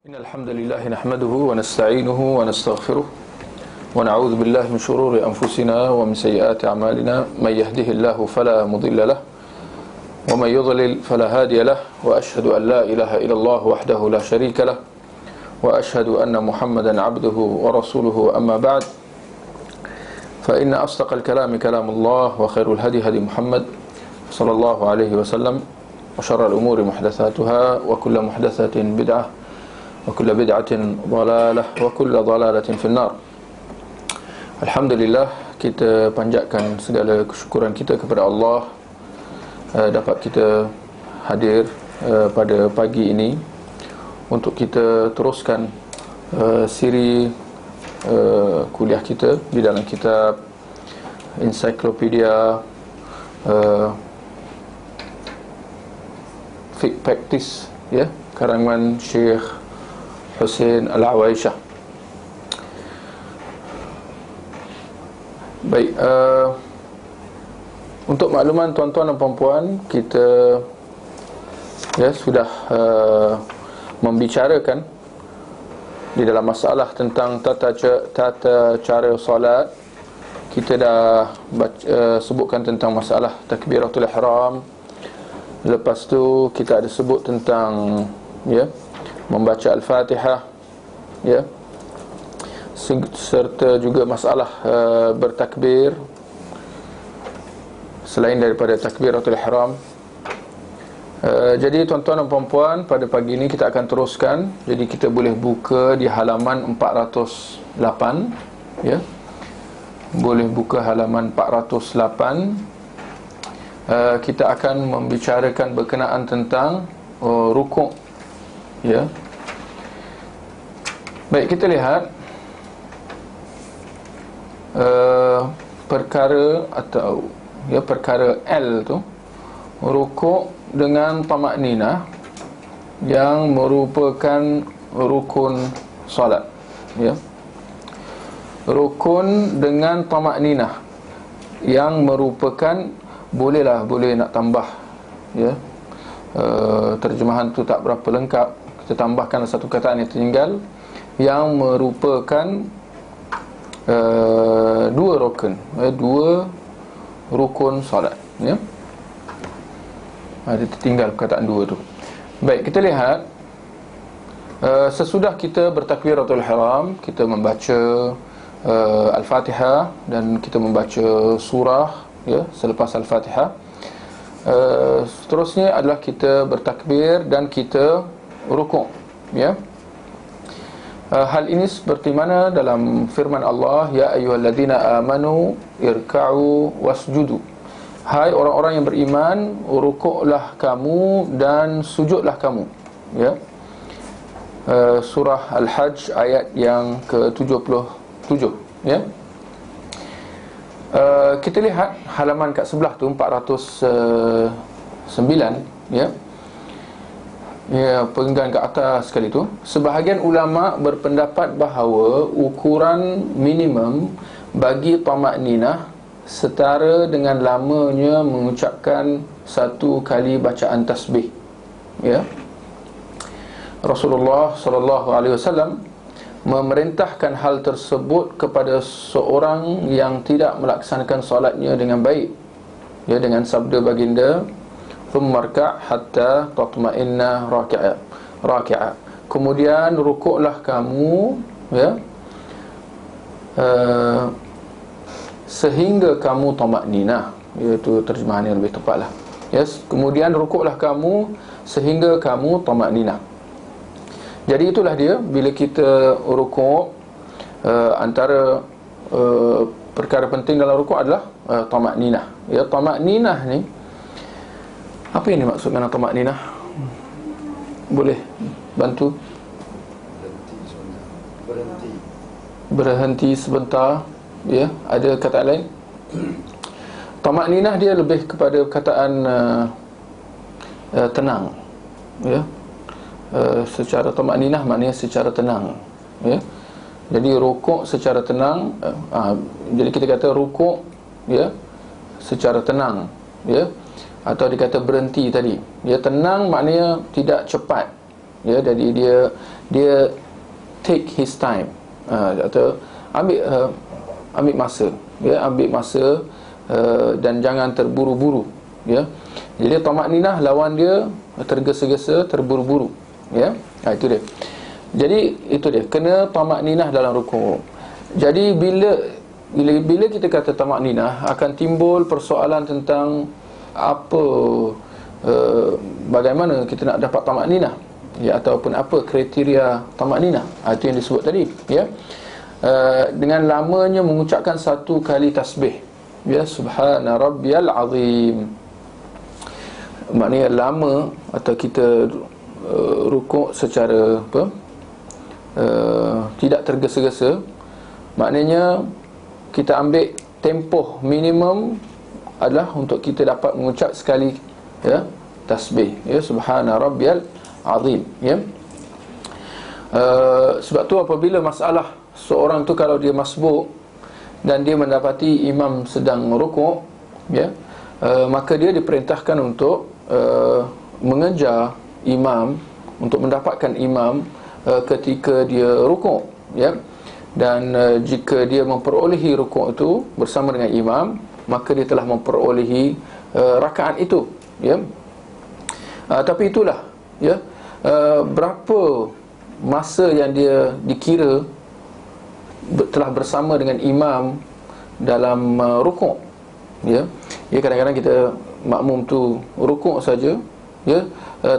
إن الحمد لله نحمده ونستعينه ونستغفره ونعوذ بالله من شرور أنفسنا ومن سيئات أعمالنا من يهده الله فلا مضل له ومن يضلل فلا هادي له وأشهد أن لا إله إلا الله وحده لا شريك له وأشهد أن محمدا عبده ورسوله أما بعد فإن أصدق الكلام كلام الله وخير الهدي هدي محمد صلى الله عليه وسلم وشر الأمور محدثاتها وكل محدثة بدعة وكل بدعة ضلالة وكل ضلالة في النار. Alhamdulillah, kita panjatkan segala kesyukuran kita kepada Allah dapat kita hadir pada pagi ini untuk kita teruskan siri kuliah kita di dalam kitab Encyclopedia Fiqh Practice, ya, karangan Syekh Husain Al-Awaisyah. Baik, untuk makluman tuan-tuan dan puan-puan, kita sudah membicarakan di dalam masalah tentang tata cara solat. Kita dah sebutkan tentang masalah takbiratul ihram. Lepas tu kita ada sebut tentang membaca Al-Fatihah, serta juga masalah bertakbir selain daripada takbiratul ihram. Jadi tuan-tuan dan puan-puan, pada pagi ini kita akan teruskan. Jadi kita boleh buka di halaman 408, boleh buka halaman 408. Kita akan membicarakan berkenaan tentang rukuk. Baik, kita lihat perkara atau perkara L tu, rukuk dengan tamakninah yang merupakan rukun solat. Rukun dengan tamakninah yang merupakan, boleh nak tambah, terjemahan tu tak berapa lengkap, kita tambahkan satu kataan yang tertinggal, yang merupakan dua rukun solat. Ada tertinggal perkataan dua tu. Baik, kita lihat sesudah kita bertakbiratul ihram, kita membaca Al-Fatihah dan kita membaca surah selepas Al-Fatihah. Seterusnya adalah kita bertakbir dan kita rukuk. Hal ini seperti mana dalam firman Allah, ya ayyuhalladzina amanu irka'u wasjudu. Hai orang-orang yang beriman, rukuklah kamu dan sujudlah kamu. Surah Al-Hajj ayat yang ke-77. Kita lihat halaman kat sebelah tu, 409, penggan kat atas sekali tu. Sebahagian ulama berpendapat bahawa ukuran minimum bagi tamakninah setara dengan lamanya mengucapkan satu kali bacaan tasbih. Rasulullah SAW memerintahkan hal tersebut kepada seorang yang tidak melaksanakan solatnya dengan baik, dengan sabda baginda, "Tsummarka' hatta tatma'inna raki'a." Kemudian rukuklah kamu, sehingga kamu tamakninah. Itu terjemahan yang lebih tepatlah. Kemudian rukuklah kamu sehingga kamu tamakninah. Jadi itulah dia, bila kita rukuk, antara perkara penting dalam rukuk adalah tamakninah. Tamakninah ni, apa yang dimaksud dengan tamakninah? Boleh bantu? Berhenti sebentar. Ada kata lain? Tamakninah dia lebih kepada perkataan tenang. Secara tamakninah maknanya secara tenang. Jadi rukuk secara tenang. Jadi kita kata rukuk secara tenang, atau dikata berhenti tadi. Tenang maknanya tidak cepat, ya. Jadi dia take his time, atau ambil masa, ya, ambil masa, dan jangan terburu-buru, ya. Jadi tamak-ninah lawan dia tergesa-gesa, terburu-buru, ya. Itu dia. Jadi itu dia, kena tamak-ninah dalam rukuk. Jadi bila kita kata tamak-ninah, akan timbul persoalan tentang apa, bagaimana kita nak dapat tamak-ninah, ya, ataupun apa kriteria tamak-ninah. Itu yang disebut tadi, ya. Dengan lamanya mengucapkan satu kali tasbih, ya, subhana rabbiyal azim. Maknanya lama, atau kita rukuk secara tidak tergesa-gesa. Maknanya kita ambil tempoh minimum adalah untuk kita dapat mengucap sekali, ya, tasbih, ya, subhana rabbiyal azim, ya. Sebab tu apabila masalah seorang tu kalau dia masbuk dan dia mendapati imam sedang rukuk, ya, maka dia diperintahkan untuk mengejar imam, untuk mendapatkan imam ketika dia rukuk, ya. Dan jika dia memperolehi rukuk itu bersama dengan imam, maka dia telah memperolehi rakaat itu, ya. Tapi itulah, ya, berapa masa yang dia dikira telah bersama dengan imam dalam rukuk, ya. Ya, kadang-kadang kita makmum tu rukuk saja, ya,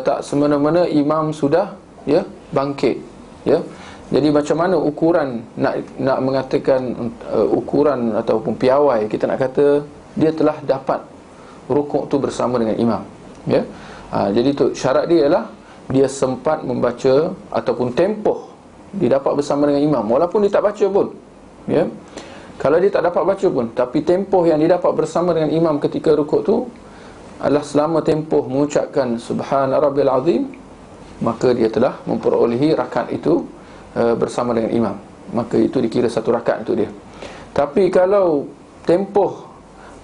tak semena-mena imam sudah, ya, bangkit, ya. Jadi macam mana ukuran nak mengatakan ukuran ataupun piawai, kita nak kata dia telah dapat rukuk tu bersama dengan imam, ya. Jadi tu syarat dia ialah dia sempat membaca, ataupun tempoh dia dapat bersama dengan imam, walaupun dia tak baca pun, ya. Kalau dia tak dapat baca pun, tapi tempoh yang dia dapat bersama dengan imam ketika rukuk tu adalah selama tempoh mengucapkan subhana rabbil azim, maka dia telah memperolehi rakaat itu bersama dengan imam. Maka itu dikira satu rakaat untuk dia. Tapi kalau tempoh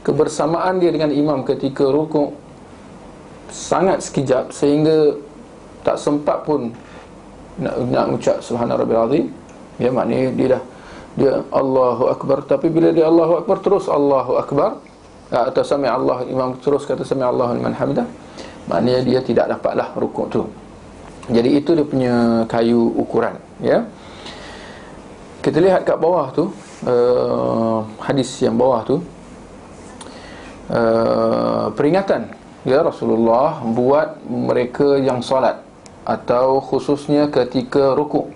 kebersamaan dia dengan imam ketika rukuk sangat sekejap sehingga tak sempat pun nak ucap subhana rabbil azim, ya, maknanya dia Allahu akbar, tapi bila dia Allahu akbar terus Allahu akbar, atau sami Allah, imam terus kata sami Allahu liman hamidah, maknanya dia tidak dapatlah rukuk tu. Jadi itu dia punya kayu ukuran, ya. Kita lihat kat bawah tu, hadis yang bawah tu, peringatan, ya, Rasulullah buat mereka yang solat, atau khususnya ketika rukuk.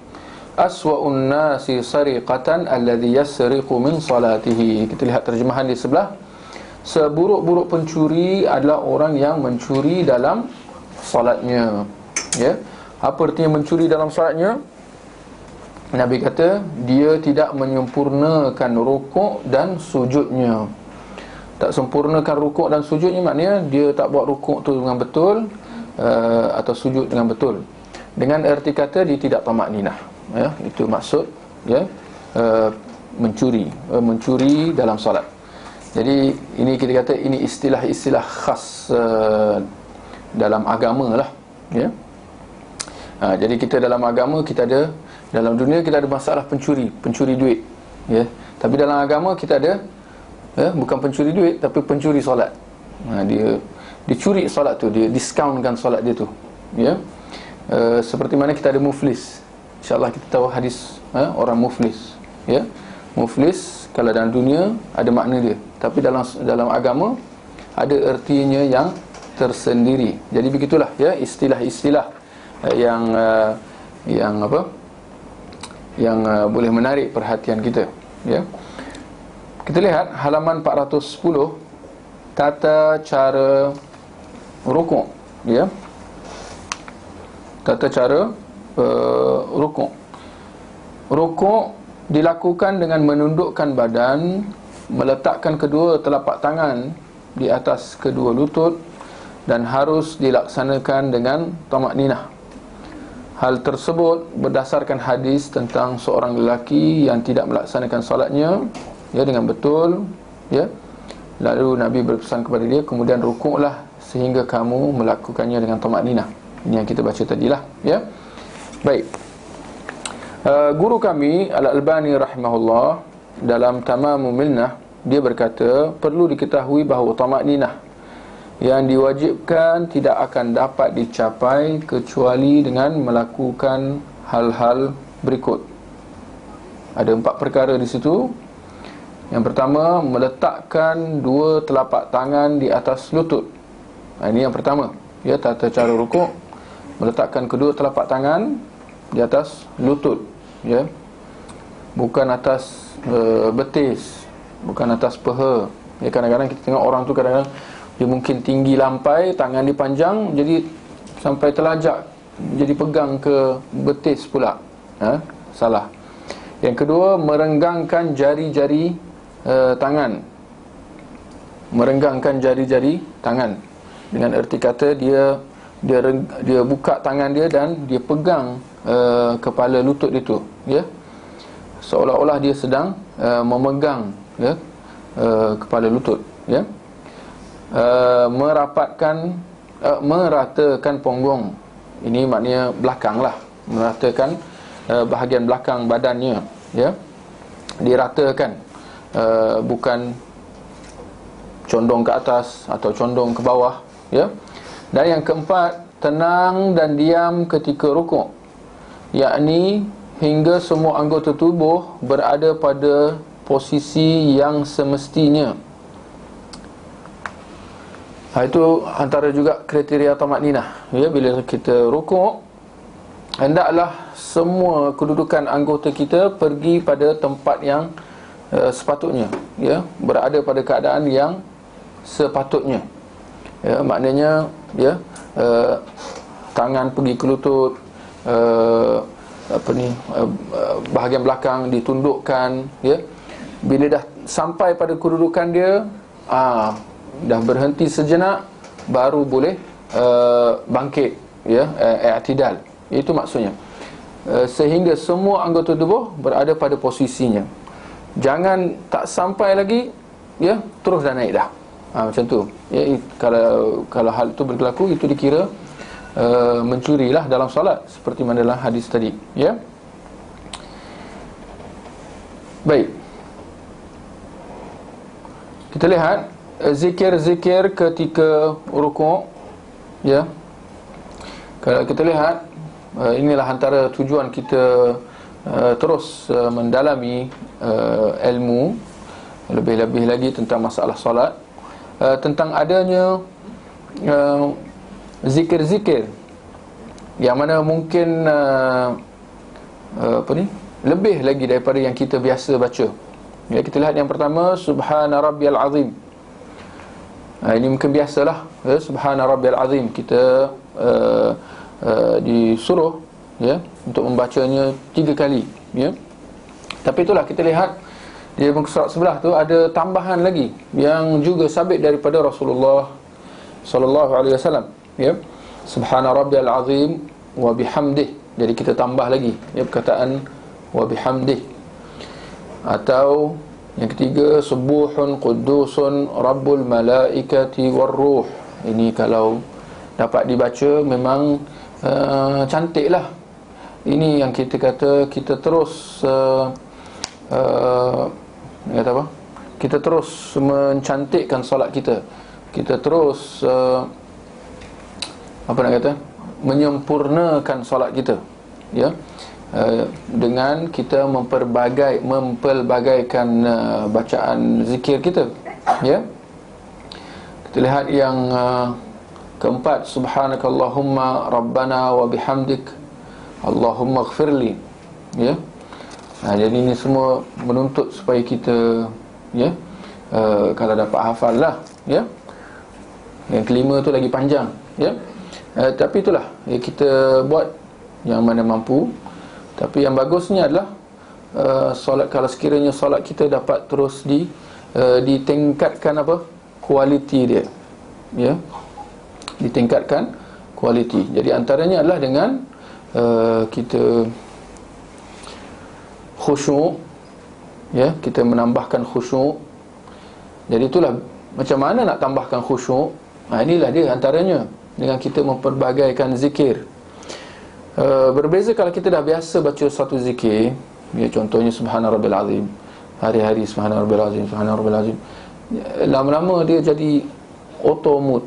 Aswa'un nasi sariqatan alladhi yasriqu min salatihi. Kita lihat terjemahan di sebelah. Seburuk-buruk pencuri adalah orang yang mencuri dalam salatnya, ya. Apa artinya mencuri dalam salatnya? Nabi kata dia tidak menyempurnakan rukuk dan sujudnya. Tak sempurnakan rukuk dan sujudnya maknanya dia tak buat rukuk tu dengan betul, atau sujud dengan betul. Dengan erti kata dia tidak tamak-ninah, ya. Itu maksud, ya, mencuri dalam solat. Jadi ini kita kata ini istilah-istilah khas dalam agama lah, ya. Jadi kita dalam agama kita ada, dalam dunia kita ada masalah pencuri duit, ya. Tapi dalam agama kita ada, ya, bukan pencuri duit tapi pencuri solat. Dia curi solat tu, dia diskaunkan solat dia tu, ya. Seperti mana kita ada muflis. InsyaAllah kita tahu hadis, orang muflis, ya. Muflis kalau dalam dunia ada makna dia, tapi dalam agama ada ertinya yang tersendiri. Jadi begitulah, ya, istilah-istilah yang boleh menarik perhatian kita, ya. Kita lihat halaman 410, tata cara rukuk, ya. Tata cara rukuk. Rukuk dilakukan dengan menundukkan badan, meletakkan kedua telapak tangan di atas kedua lutut, dan harus dilaksanakan dengan tamak-ninah. Hal tersebut berdasarkan hadis tentang seorang lelaki yang tidak melaksanakan solatnya, ya, dengan betul, ya. Lalu Nabi berpesan kepada dia, kemudian rukuklah sehingga kamu melakukannya dengan tamak-ninah. Ini yang kita baca tadilah, ya. Baik. Guru kami Al-Albani rahimahullah dalam Tamamul Minnah, dia berkata, perlu diketahui bahawa tamakninah yang diwajibkan tidak akan dapat dicapai kecuali dengan melakukan hal-hal berikut. Ada 4 perkara di situ. Yang pertama, meletakkan 2 telapak tangan di atas lutut. Ini yang pertama, ya, tata cara rukuk, meletakkan kedua telapak tangan di atas lutut, ya, bukan atas betis, bukan atas peha. Ya, kadang-kadang kita tengok orang tu, kadang-kadang dia mungkin tinggi lampai, tangan dia panjang, jadi sampai telajak, jadi pegang ke betis pula. Salah. Yang kedua, merenggangkan jari-jari tangan. Merenggangkan jari-jari tangan, dengan erti kata dia buka tangan dia dan dia pegang kepala lutut itu, ya, seolah-olah dia sedang memegang, ya, kepala lutut, ya. Meratakan punggung. Ini maknanya belakang lah, meratakan bahagian belakang badannya, ya, diratakan, bukan condong ke atas atau condong ke bawah, ya. Dan yang keempat, tenang dan diam ketika rukuk, yakni hingga semua anggota tubuh berada pada posisi yang semestinya. Itu antara juga kriteria tamakninah, ya. Bila kita rukuk, hendaklah semua kedudukan anggota kita pergi pada tempat yang sepatutnya, ya, berada pada keadaan yang sepatutnya, ya, maknanya, ya, tangan pergi ke lutut, bahagian belakang ditundukkan, ya. Bila dah sampai pada kedudukan dia, dah berhenti sejenak, baru boleh bangkit, ya, i'tidal. Itu maksudnya, sehingga semua anggota tubuh berada pada posisinya. Jangan tak sampai lagi, ya, terus dah naik dah. Macam tu, ya. Kalau hal itu berlaku, itu dikira mencurilah dalam solat, seperti mana dalam hadis tadi, ya. Baik, kita lihat zikir-zikir ketika rukuk, ya. Kalau kita lihat, inilah antara tujuan kita terus mendalami ilmu lebih-lebih lagi tentang masalah solat, tentang adanya zikir-zikir yang mana mungkin lebih lagi daripada yang kita biasa baca. Ya, kita lihat yang pertama, Subhana Rabbiyal Azim. Ini mungkin biasalah, ya, Subhana Rabbiyal Azim. Kita disuruh, ya, untuk membacanya 3 kali, ya. Tapi itulah, kita lihat di muka surat sebelah tu ada tambahan lagi yang juga sabit daripada Rasulullah sallallahu alaihi wasallam, ya. Subhana Rabbiyal Azim wa bihamdih. Jadi kita tambah lagi, ya, perkataan wa bihamdih. Atau yang ketiga, Subuhun Qudusun Rabbul Malaikati Warruh. Ini kalau dapat dibaca memang cantiklah. Ini yang kita kata, kita terus kata apa? Kita terus mencantikkan solat kita. Kita terus apa nak kata? Menyempurnakan solat kita, ya. Dengan kita mempelbagaikan bacaan zikir kita, ya. Kita lihat yang keempat, Subhanakallahumma Rabbana wa bihamdik Allahumma ighfirli, ya. Jadi ini semua menuntut supaya kita, ya, kalau dapat hafal lah, ya. Yang kelima tu lagi panjang, ya. Tapi itulah, ya, kita buat yang mana mampu. Tapi yang bagusnya adalah solat, kalau sekiranya solat kita dapat terus ditingkatkan apa? Kualiti dia, ya. Ditingkatkan kualiti. Jadi antaranya adalah dengan kita khusyuk, ya, kita menambahkan khusyuk. Jadi itulah macam mana nak tambahkan khusyuk. Inilah dia antaranya, dengan kita memperbagaikan zikir. Berbeza kalau kita dah biasa baca satu zikir, ya, contohnya Subhana Rabbil Azim, hari-hari Subhana Rabbil Azim, Subhana Rabbil Azim, lama-lama dia jadi auto mode,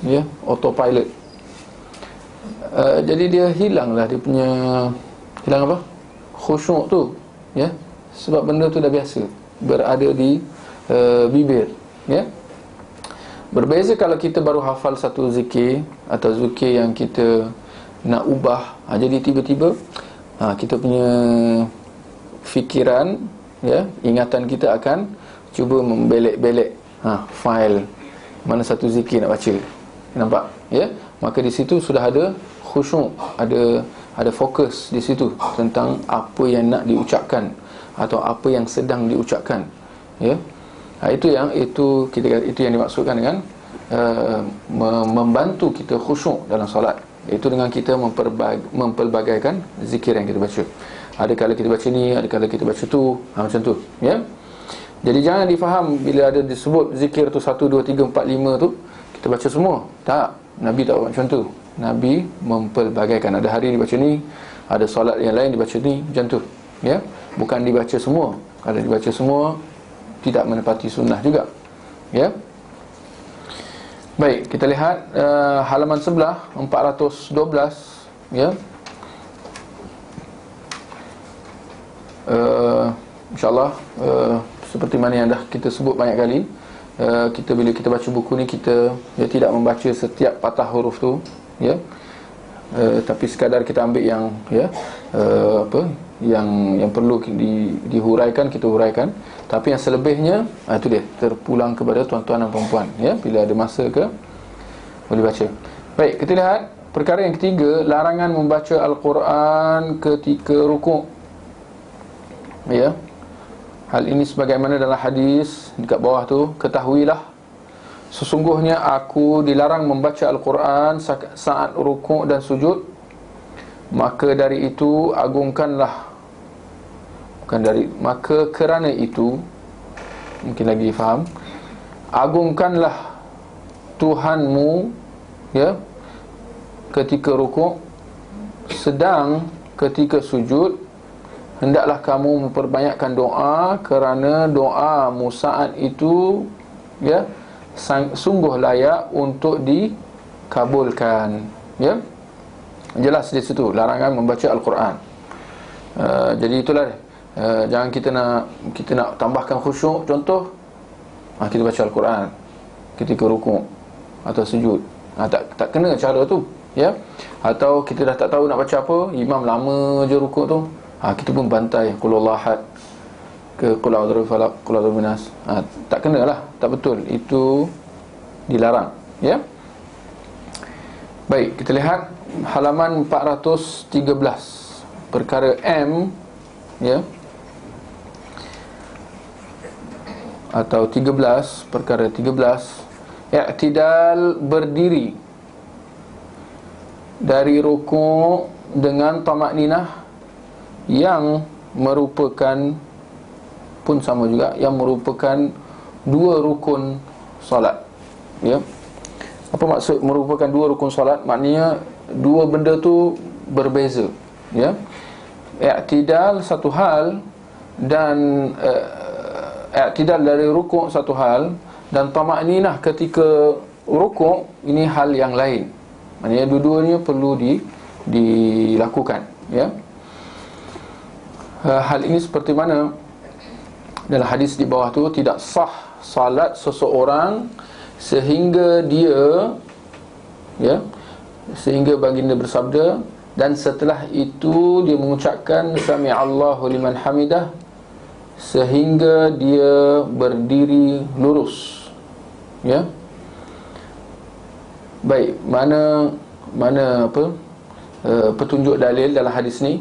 ya, autopilot. Jadi dia hilanglah dia punya, hilang apa? Khusyuk tu, ya. Sebab benda tu dah biasa berada di bibir, ya. Berbeza kalau kita baru hafal satu zikir atau zikir yang kita nak ubah, jadi tiba-tiba kita punya fikiran, ya, ingatan kita akan cuba membelek-belek fail mana satu zikir nak baca. Nampak, ya? Maka di situ sudah ada khusyuk, ada fokus di situ tentang apa yang nak diucapkan atau apa yang sedang diucapkan, ya. Itu yang dimaksudkan dengan membantu kita khusyuk dalam solat, iaitu dengan kita mempelbagaikan zikir yang kita baca. Ada kala kita baca ni, ada kala kita baca tu, macam tu, ya. Jadi jangan difaham bila ada disebut zikir tu 1, 2, 3, 4, 5 tu kita baca semua. Tak, Nabi tak buat macam tu. Nabi mempelbagaikan. Ada hari dibaca ni, ada solat yang lain dibaca ni, macam tu, ya. Bukan dibaca semua. Kalau dibaca semua tidak menepati sunnah juga, ya. Baik, kita lihat halaman sebelah 412, ya. InsyaAllah seperti mana yang dah kita sebut banyak kali, bila kita baca buku ni, kita tidak membaca setiap patah huruf tu, ya. Tapi sekadar kita ambil yang, ya, yang perlu dihuraikan, kita huraikan. Tapi yang selebihnya, itu dia, terpulang kepada tuan-tuan dan perempuan, ya. Bila ada masa ke, boleh baca. Baik, kita lihat perkara yang ketiga, larangan membaca Al-Quran ketika rukuk, ya. Hal ini sebagaimana dalam hadis dekat bawah tu, ketahuilah sesungguhnya aku dilarang membaca Al-Quran saat rukuk dan sujud, maka dari itu agungkanlah, maka kerana itu, mungkin lagi faham, agungkanlah Tuhanmu, ya, ketika rukuk, sedang ketika sujud hendaklah kamu memperbanyakkan doa, kerana doamu saat itu, ya, sungguh layak untuk dikabulkan, ya. Jelas di situ larangan membaca Al-Quran. Jadi itulah, jangan kita nak tambahkan khusyuk. Contoh, kita baca Al-Quran ketika rukuk atau sujud, tak kena cara tu, ya. Atau kita dah tak tahu nak baca apa, imam lama je rukuk tu, kita pun bantai qul huwallahu ahad ke qul a'udzu birabbil falaq, qul a'udzu birabbin nas. Tak kenalah, tak betul, itu dilarang, ya. Baik, kita lihat halaman 413, perkara M, ya, atau 13, perkara 13, i'tidal berdiri dari rukuk dengan tamakninah, yang merupakan, pun sama juga, yang merupakan dua rukun solat, ya. Apa maksud merupakan dua rukun solat? Maknanya dua benda tu berbeza, ya. I'tidal satu hal, dan i'tidal dari rukuk satu hal, dan tamakninah ketika rukuk ini hal yang lain. Maknanya dua-duanya perlu dilakukan, ya. Hal ini seperti mana dalam hadis di bawah tu, tidak sah salat seseorang sehingga dia, ya, sehingga baginda bersabda, dan setelah itu dia mengucapkan sami'allahu liman hamidah, sehingga dia berdiri lurus, ya. Baik, mana petunjuk dalil dalam hadis ni,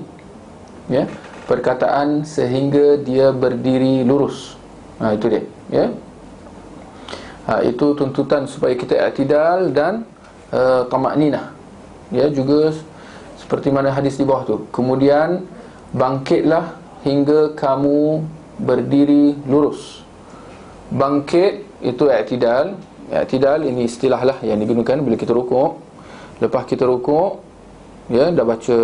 ya. Perkataan sehingga dia berdiri lurus, itu dia, ya. Itu tuntutan supaya kita i'tidal dan tamakninah, ya. Juga seperti mana hadis di bawah tu, kemudian bangkitlah hingga kamu berdiri lurus. Bangkit itu i'tidal. I'tidal ini istilahlah yang digunakan bila kita rukuk. Lepas kita rukuk, ya, dah baca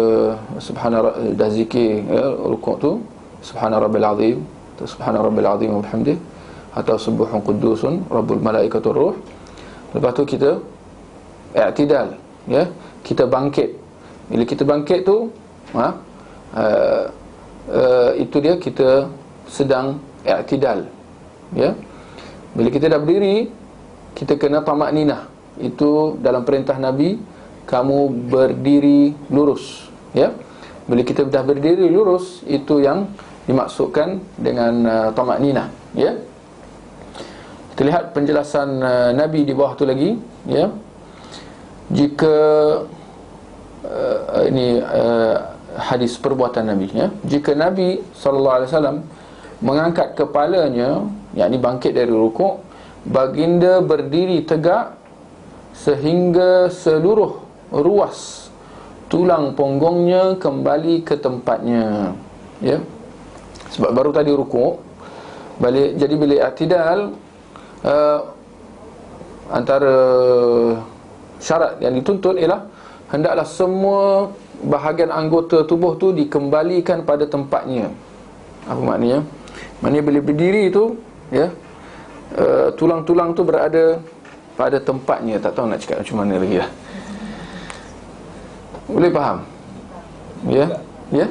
dah zikir, ya, rukuk tu subhana rabbil azim, subhana rabbil azim wa bihamdih, atau subuhun qudusun rabbul malaikatur ruh. Lepas tu kita i'tidal, ya, kita bangkit. Bila kita bangkit tu, itu dia, kita sedang i'tidal, ya. Bila kita dah berdiri, kita kena tamakninah. Itu dalam perintah Nabi, kamu berdiri lurus, ya. Bila kita dah berdiri lurus, itu yang dimaksudkan dengan tamakninah, ya. Kita lihat penjelasan Nabi di bawah tu lagi, ya. Jika ini hadis perbuatan Nabi, ya. Jika Nabi SAW mengangkat kepalanya, yakni bangkit dari rukuk, baginda berdiri tegak sehingga seluruh ruas tulang punggungnya kembali ke tempatnya, ya. Sebab baru tadi rukuk balik, jadi bila i'tidal, antara syarat yang dituntut ialah hendaklah semua bahagian anggota tubuh tu dikembalikan pada tempatnya. Apa maknanya? Maknanya bila berdiri tu, ya, tulang-tulang tu berada pada tempatnya. Tak tahu nak cakap macam mana lagi lah. Boleh faham? Ya? Ya?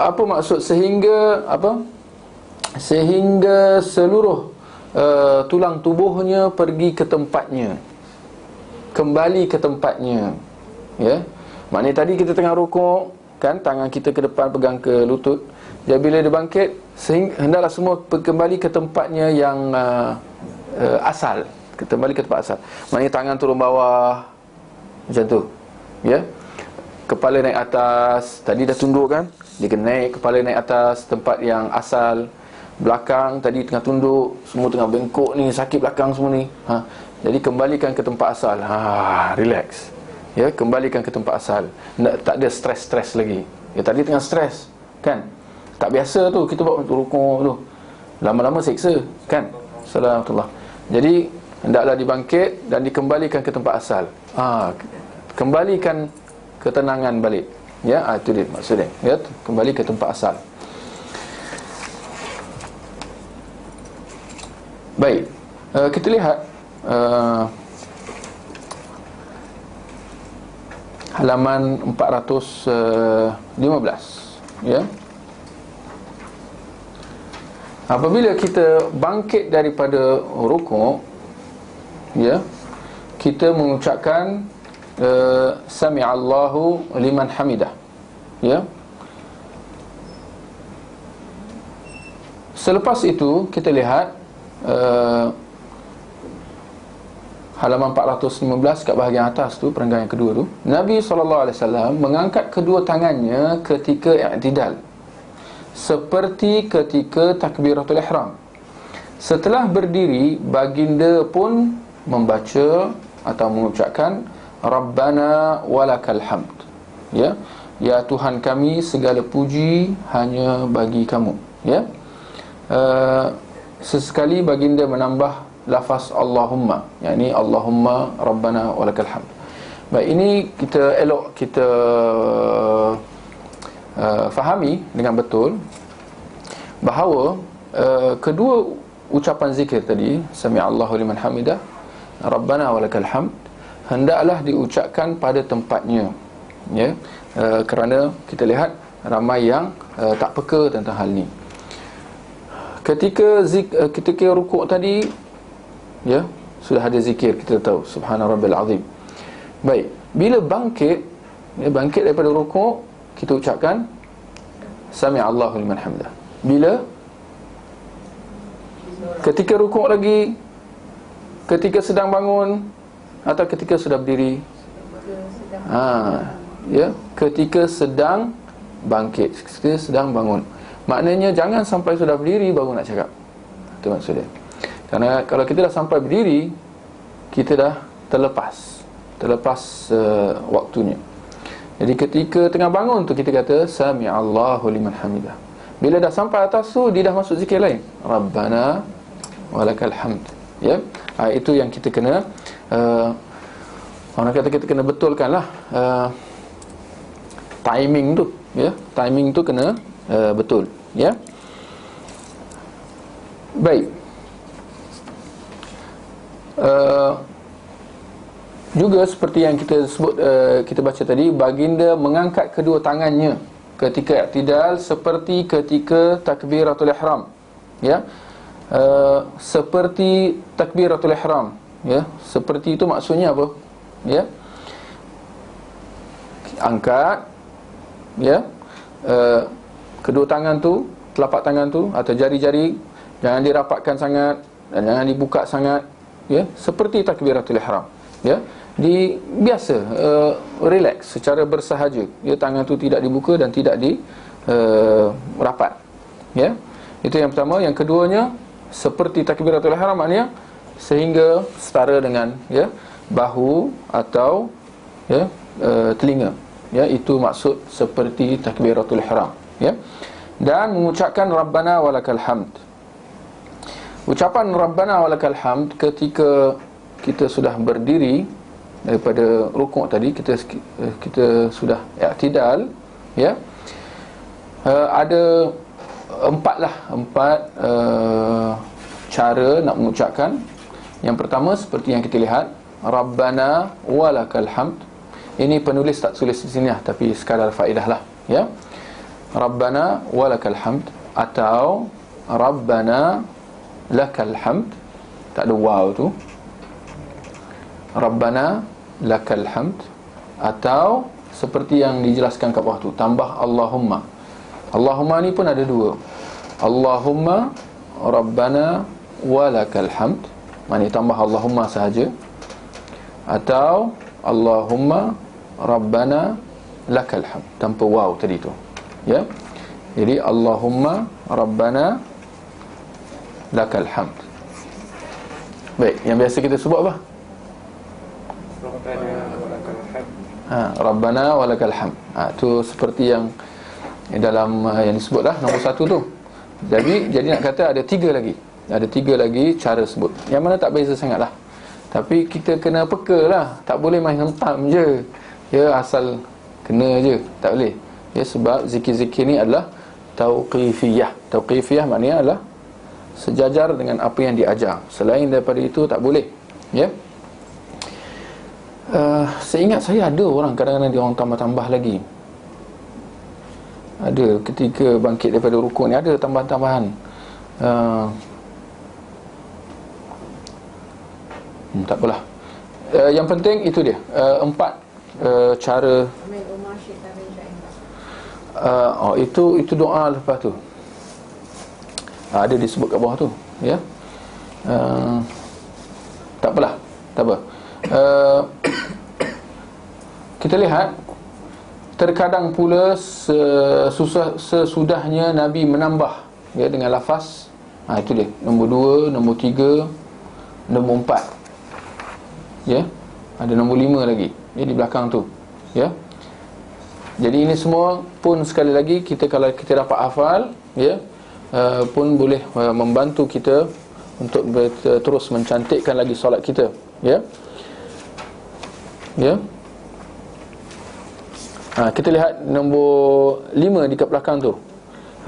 Apa maksud sehingga apa? Sehingga seluruh tulang tubuhnya pergi ke tempatnya, kembali ke tempatnya, ya. Maknanya tadi kita tengah rukuk kan, tangan kita ke depan pegang ke lutut. Jadi bila dia bangkit, hendaklah semua kembali ke tempatnya yang asal, kembali ke tempat asal. Maknanya tangan turun bawah macam tu, ya. Kepala naik atas, tadi dah tunduk kan, dia kena naik, kepala naik atas tempat yang asal. Belakang tadi tengah tunduk, semua tengah bengkok ni, sakit belakang semua ni, jadi kembalikan ke tempat asal. Relax, ya, kembalikan ke tempat asal. Tak ada stres-stres lagi. Ya, tadi tengah stres kan, tak biasa tu kita buat rukuk tu, lama-lama seksa kan. Assalamualaikum. Jadi hendaklah dibangkit dan dikembalikan ke tempat asal. Kembalikan ketenangan balik, ya. Itu dia maksudnya, ya, kembali ke tempat asal. Baik, kita lihat halaman 415, ya. Apabila kita bangkit daripada rukuk, ya, kita mengucapkan Sami'allahu liman hamidah, ya. Selepas itu kita lihat halaman 415 kat bahagian atas tu, perenggan yang kedua tu, Nabi SAW mengangkat kedua tangannya ketika i'tidal seperti ketika takbiratul ihram. Setelah berdiri, baginda pun membaca atau mengucapkan Rabbana walakal hamd, ya. Ya Tuhan kami, segala puji hanya bagi kamu, ya. Sesekali baginda menambah lafaz Allahumma, yakni Allahumma Rabbana walakal hamd. Baik, ini kita elok kita fahami dengan betul bahawa kedua ucapan zikir tadi, Sami'allahu liman hamidah, Rabbana walakal hamd, hendaklah diucapkan pada tempatnya, ya. Kerana kita lihat ramai yang tak peka tentang hal ni. Ketika rukuk tadi, ya, sudah ada zikir, kita tahu subhana rabbil azim. Baik, bila bangkit, ya, bangkit daripada rukuk, kita ucapkan Sami'allahu liman hamidah. Bila ketika rukuk lagi, ketika sedang bangun, atau ketika sudah berdiri? Ya, ketika sedang bangkit, ketika sedang bangun. Maknanya jangan sampai sudah berdiri baru nak cakap. Itu maksudnya. Kerana kalau kita dah sampai berdiri, kita dah terlepas waktunya. Jadi ketika tengah bangun tu kita kata Sami'allahu liman hamidah. Bila dah sampai atas tu, dia dah masuk zikir lain, Rabbana walakal hamd, ya. Itu yang kita kena orang kata kita kena betulkan lah timing tu, ya. Timing tu kena betul, ya. Baik. Juga seperti yang kita sebut, kita baca tadi, baginda mengangkat kedua tangannya ketika i'tidal seperti ketika takbiratul ihram, ya. Seperti takbiratul ihram, ya. Seperti itu maksudnya apa? Ya. Angkat, ya. Kedua tangan tu, telapak tangan tu atau jari-jari jangan dirapatkan sangat dan jangan dibuka sangat, ya, seperti takbiratul ihram, ya. Biasa relax secara bersahaja, ya. Tangan tu tidak dibuka dan tidak rapat, ya. Itu yang pertama. Yang keduanya seperti takbiratul ihram, maknanya sehingga setara dengan, ya, bahu atau, ya, telinga, ya. Itu maksud seperti takbiratul ihram, ya. Dan mengucapkan Rabbana walakal hamd. Ucapan Rabbana walakal hamd ketika kita sudah berdiri daripada rukuk tadi, kita sudah i'tidal, ya. Ada empat cara nak mengucapkan. Yang pertama seperti yang kita lihat, Rabbana walakal hamd. Ini penulis tak tulis di sini lah, tapi sekadar faedah lah, ya. Rabbana walakal hamd atau Rabbana lakal hamd. Tak ada waw tu. Rabbana lakal hamd, atau seperti yang dijelaskan kat bawah tu, tambah Allahumma. Allahumma ni pun ada dua. Allahumma Rabbana walakal hamd, maknanya tambah Allahumma sahaja, atau Allahumma Rabbana lakal hamd tanpa waw tadi tu, ya. Jadi Allahumma Rabbana lakal hamd. Baik, yang biasa kita sebut apa? Rabbana walakal hamd. Tu seperti yang dalam yang disebutlah nombor satu tu. Jadi nak kata ada tiga lagi cara sebut, yang mana tak beza sangat lah. Tapi kita kena peka lah, tak boleh main hentam je, ya, asal kena je, tak boleh, ya. Sebab zikir-zikir ni adalah tauqifiyah. Tauqifiyah maknanya adalah sejajar dengan apa yang diajar. Selain daripada itu tak boleh, ya. Seingat saya ada orang kadang-kadang dia orang tambah-tambah lagi. Ada ketika bangkit daripada rukuk ni ada tambahan-tambahan. Tak apalah. Yang penting itu dia. Empat cara. Itu doa lepas tu. Ada disebut kat bawah tu, ya. Tak apalah, tak apa. Kita lihat terkadang pula sesudahnya Nabi menambah, ya, dengan lafaz. Itu dia, nombor 2, nombor 3, nombor 4, ya. Ada nombor 5 lagi, ya, di belakang tu, ya. Jadi ini semua pun sekali lagi kalau kita dapat hafal, ya, pun boleh membantu kita untuk terus mencantikkan lagi solat kita, ya. Ya. Kita lihat nombor 5 di kat belakang tu,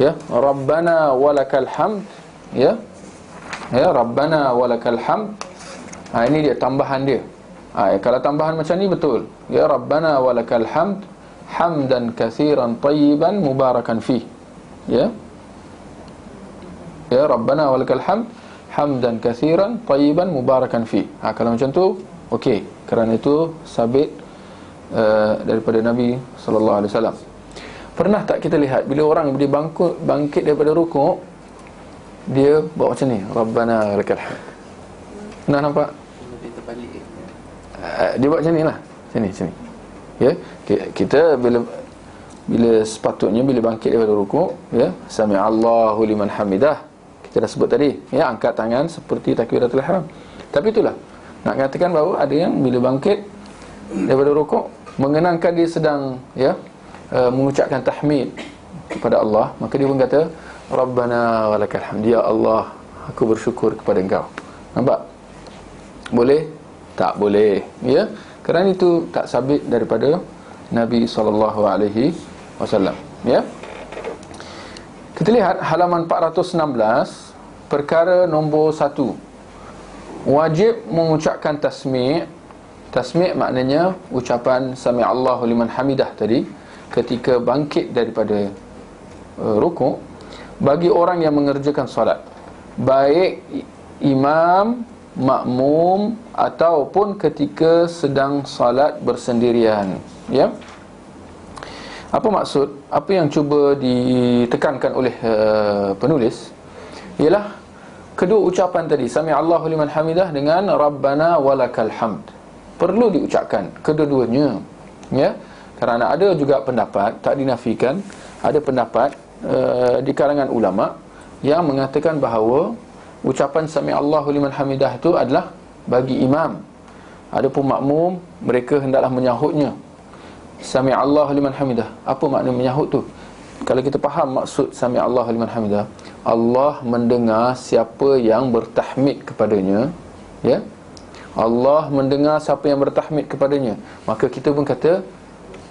ya. Rabbana walakal hamd, ya. Ya, Rabbana walakal hamd. Ini dia tambahan dia. Kalau tambahan macam ni betul, ya. Rabbana walakal hamd hamdan katsiran tayyiban mubarakan fi, ya. Ya, Rabbana walakal hamd hamdan katsiran tayyiban mubarakan fi. Kalau macam tu okey, kerana itu sabit daripada Nabi sallallahu alaihi wasallam. Pernah tak kita lihat bila orang dia bangkit daripada rukuk, dia buat macam ni, Rabbana lakal hamd. Pernah nampak? Dia buat macam ni lah, sini. Ya, kita bila sepatutnya bila bangkit daripada rukuk, ya, sami'allahu liman hamidah. Kita dah sebut tadi, ya, angkat tangan seperti takbiratul ihram. Tapi itulah nak katakan bahawa ada yang bila bangkit daripada rukuk mengenangkan dia sedang, ya, mengucapkan tahmid kepada Allah, maka dia pun kata Rabbana walakal hamd, ya Allah, aku bersyukur kepada Engkau. Nampak? Boleh? Tak boleh, ya. Kerana itu tak sabit daripada Nabi SAW. Ya. Kita lihat halaman 416, perkara nombor 1. Wajib mengucapkan tasmi'. Tasmi' maknanya ucapan sami Allahu liman hamidah tadi ketika bangkit daripada rukuk bagi orang yang mengerjakan solat, baik imam, makmum ataupun ketika sedang solat bersendirian. Ya. Apa maksud? Apa yang cuba ditekankan oleh penulis ialah kedua ucapan tadi, sami Allahu liman hamidah dengan Rabbana walakal hamd, perlu diucapkan kedua-duanya. Ya. Kerana ada juga pendapat, tak dinafikan, ada pendapat di kalangan ulama yang mengatakan bahawa ucapan sami Allahu liman hamidah itu adalah bagi imam. Adapun makmum, mereka hendaklah menyahutnya. Sami Allahu liman hamidah, apa makna menyahut tu? Kalau kita faham maksud sami Allahu liman hamidah, Allah mendengar siapa yang bertahmid kepadanya. Ya. Allah mendengar siapa yang bertahmid kepadanya. Maka kita pun kata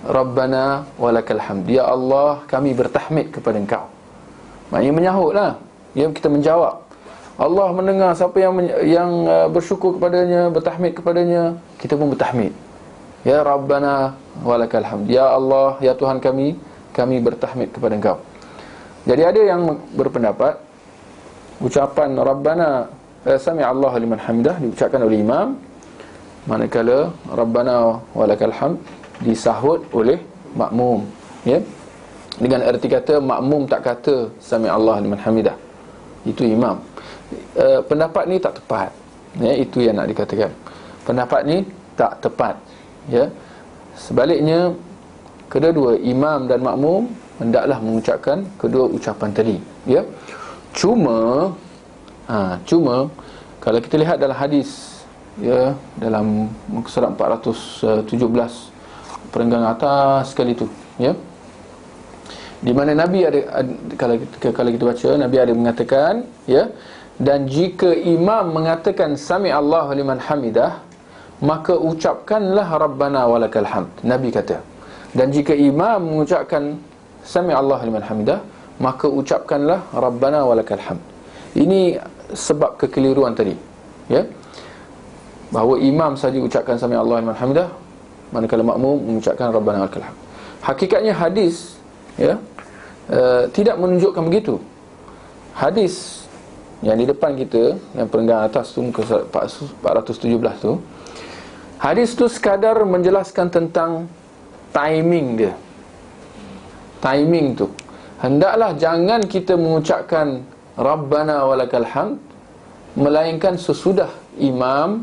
Rabbana walakal hamd, ya Allah, kami bertahmid kepada Engkau. Maknanya menyahutlah. Ya, kita menjawab. Allah mendengar siapa yang bersyukur kepadanya, bertahmid kepadanya, kita pun bertahmid. Ya Rabbana walakal hamd, ya Allah, ya Tuhan kami bertahmid kepada Engkau. Jadi ada yang berpendapat ucapan Rabbana sami Allahu liman hamidah diucapkan oleh imam, manakala Rabbana walakal hamd disahut oleh makmum. Ya. Dengan erti kata makmum tak kata sami Allahu liman hamidah, itu imam. Pendapat ni tak tepat. Ya, itu yang nak dikatakan. Pendapat ni tak tepat. Ya. Sebaliknya, kedua-dua imam dan makmum hendaklah mengucapkan kedua ucapan tadi. Ya. Cuma kalau kita lihat dalam hadis, ya, dalam muka surat 417 perenggan atas sekali tu, ya, di mana Nabi ada kalau kita baca, Nabi ada mengatakan, ya, dan jika imam mengatakan sami Allahu liman hamidah, maka ucapkanlah Rabbana walakal hamd. Nabi kata, dan jika imam mengucapkan sami Allahu liman hamidah, maka ucapkanlah Rabbana walakal hamd. Ini sebab kekeliruan tadi, ya, bahawa imam saja ucapkan sami Allahu liman hamidah, manakala makmum mengucapkan Rabbana walakal hamd. Hakikatnya hadis, ya, tidak menunjukkan begitu. Hadis yang di depan kita, yang perenggan atas tu, muka 417 tu, hadis tu sekadar menjelaskan tentang timing dia. Timing tu, hendaklah jangan kita mengucapkan Rabbana walakal hamd melainkan sesudah imam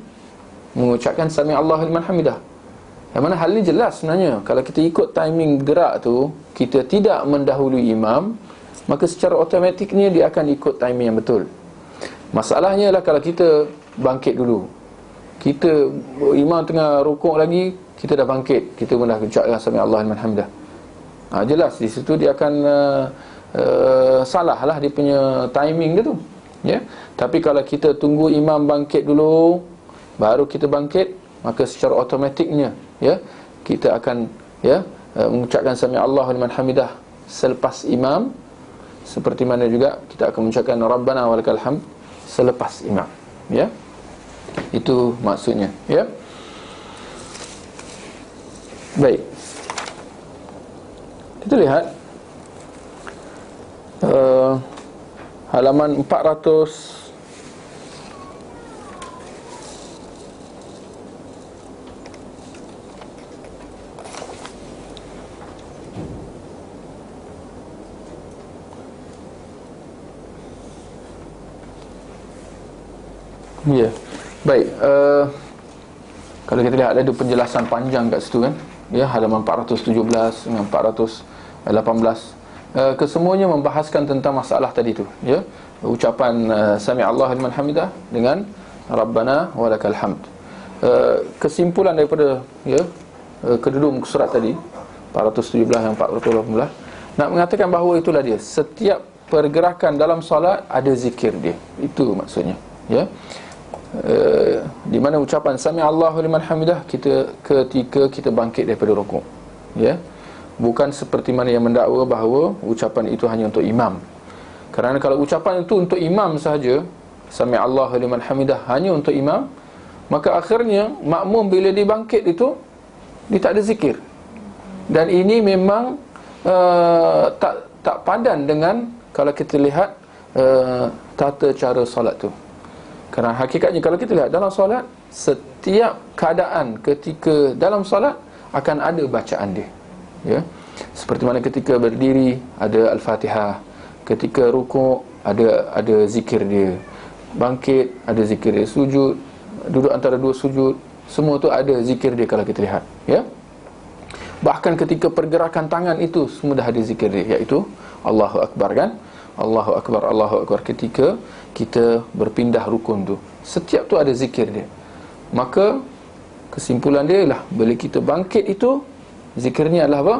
mengucapkan sami Allahu liman hamidah. Yang mana hal ni jelas sebenarnya. Kalau kita ikut timing gerak tu, kita tidak mendahului imam, maka secara automatiknya dia akan ikut timing yang betul. Masalahnya ialah kalau kita bangkit dulu, kita imam tengah rukuk lagi, kita dah bangkit, kita pun dah ucapkan sami Allahu liman hamidah. Jelas di situ dia akan salah lah dia punya timing dia tu, ya. Tapi kalau kita tunggu imam bangkit dulu baru kita bangkit, maka secara automatiknya, ya, kita akan, ya, mengucapkan sami Allahu liman hamidah selepas imam, seperti mana juga kita akan mengucapkan Rabbana walakal hamd selepas imam. Ya, itu maksudnya. Ya, baik, kita lihat halaman 400. Ya, baik. Kalau kita lihat ada penjelasan panjang kat situ kan, ya, halaman 417 dengan 418. Kesemuanya membahaskan tentang masalah tadi tu, ya, ucapan sami Allahu liman hamidah dengan Rabbana walakal hamd. Kesimpulan daripada, ya, kedua muka surat tadi 417 dan 418 nak mengatakan bahawa itulah dia, setiap pergerakan dalam solat ada zikir dia. Itu maksudnya, ya. di mana ucapan sami Allahu liman hamidah kita ketika kita bangkit daripada rukuk, ya. Bukan seperti mana yang mendakwa bahawa ucapan itu hanya untuk imam. Kerana kalau ucapan itu untuk imam sahaja, sami Allahu liman hamidah hanya untuk imam, maka akhirnya makmum bila dia bangkit itu dia tak ada zikir. Dan ini memang tak padan dengan kalau kita lihat tata cara solat tu. Kerana hakikatnya kalau kita lihat dalam solat, setiap keadaan ketika dalam solat akan ada bacaan dia, ya. Seperti mana ketika berdiri ada Al-Fatihah, ketika rukuk ada zikir dia, bangkit ada zikir dia, sujud, duduk antara dua sujud, semua tu ada zikir dia kalau kita lihat, ya. Bahkan ketika pergerakan tangan itu semua dah ada zikir dia, iaitu Allahu Akbar, kan? Allahu Akbar, Allahu Akbar. Ketika kita berpindah rukun tu, setiap tu ada zikir dia. Maka kesimpulan dia ialah bila kita bangkit itu, zikirnya adalah apa?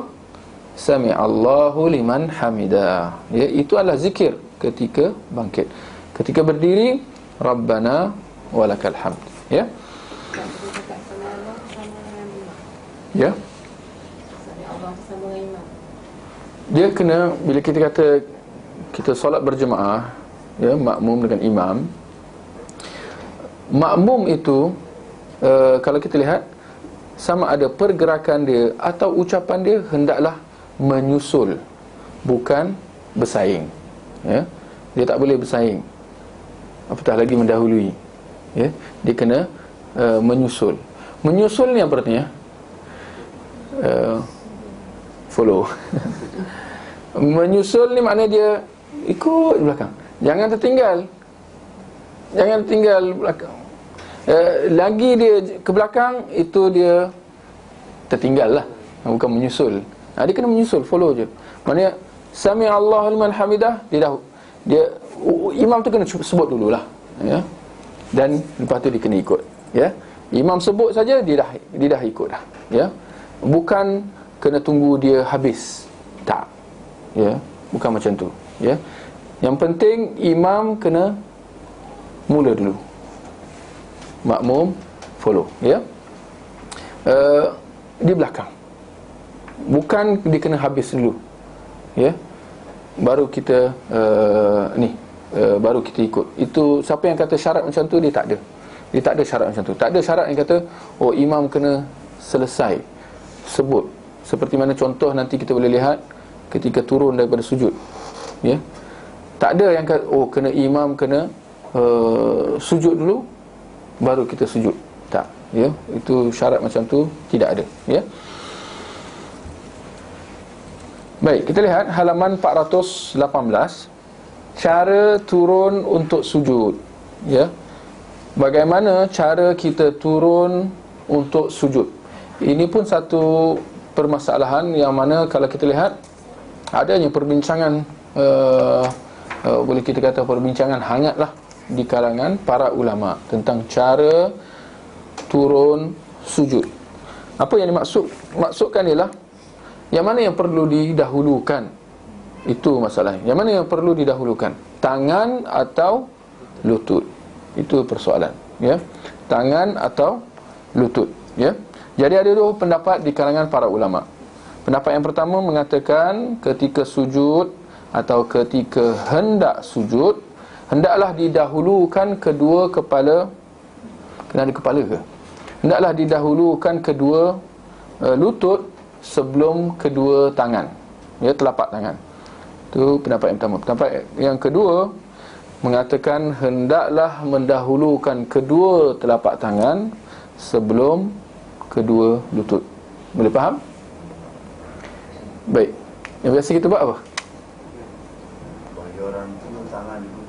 Sami Allahu liman hamidah, ya, itu adalah zikir ketika bangkit. Ketika berdiri, Rabbana walakal hamd, ya. Ya. Dia kena, bila kita kata kita solat berjemaah, ya, makmum dengan imam, makmum itu kalau kita lihat sama ada pergerakan dia atau ucapan dia hendaklah menyusul, bukan bersaing, ya. Dia tak boleh bersaing, apatah lagi mendahului, ya. Dia kena menyusul. Menyusul ni apa artinya? Follow. Menyusul ni maknanya dia ikut belakang, jangan tertinggal. Jangan tinggal belakang. Lagi dia ke belakang, itu dia tertinggal lah, bukan menyusul. Dia kena menyusul, follow je. Maknanya sami Allahu liman hamidah, dia imam tu kena sebut dululah, ya. Dan lepas tu dia kena ikut, ya. Imam sebut saja dia dah ikut dah, ya. Bukan kena tunggu dia habis, tak, ya. Bukan macam tu, ya. Yang penting imam kena mula dulu, makmum follow, ya. Di belakang, bukan dia kena habis dulu, ya, baru kita baru kita ikut. Itu siapa yang kata syarat macam tu, dia tak ada. Dia tak ada syarat macam tu. Tak ada syarat yang kata oh imam kena selesai sebut. Seperti mana contoh nanti kita boleh lihat ketika turun daripada sujud, ya. Tak ada yang kata oh kena imam kena sujud dulu baru kita sujud. Tak, ya. Itu syarat macam tu tidak ada, ya. Baik, kita lihat halaman 418, cara turun untuk sujud, ya. Bagaimana cara kita turun untuk sujud? Ini pun satu permasalahan yang mana kalau kita lihat adanya perbincangan, boleh kita kata perbincangan hangatlah di kalangan para ulama tentang cara turun sujud. Apa yang maksudkan ialah yang mana yang perlu didahulukan, itu masalahnya. Yang mana yang perlu didahulukan, tangan atau lutut? Itu persoalan, ya. Tangan atau lutut, ya. Jadi ada dua pendapat di kalangan para ulama. Pendapat yang pertama mengatakan ketika sujud atau ketika hendak sujud, hendaklah didahulukan kedua kepala. Kena ada kepala ke? Hendaklah didahulukan kedua lutut sebelum kedua tangan, ya, telapak tangan. Itu pendapat yang pertama. Pendapat yang kedua mengatakan hendaklah mendahulukan kedua telapak tangan sebelum kedua lutut. Boleh faham? Baik. Yang biasa kita buat apa? Bagi orang tua tangan dulu.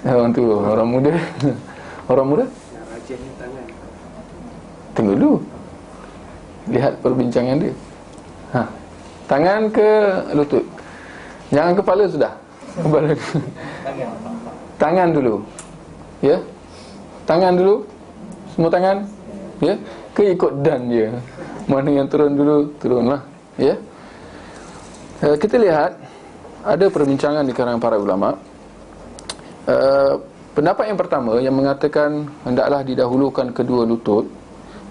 Orang tua, orang muda. Orang muda? Yang rajin tangan. Tunggu dulu, lihat perbincangan dia. Tangan ke lutut? Jangan kepala sudah. Kepala. Tangan dulu, ya. Tangan dulu. Semua tangan, ya. Ke ikut dan dia. Mana yang turun dulu, turunlah, ya. Kita lihat ada perbincangan di kalangan para ulama. Pendapat yang pertama yang mengatakan hendaklah didahulukan kedua lutut,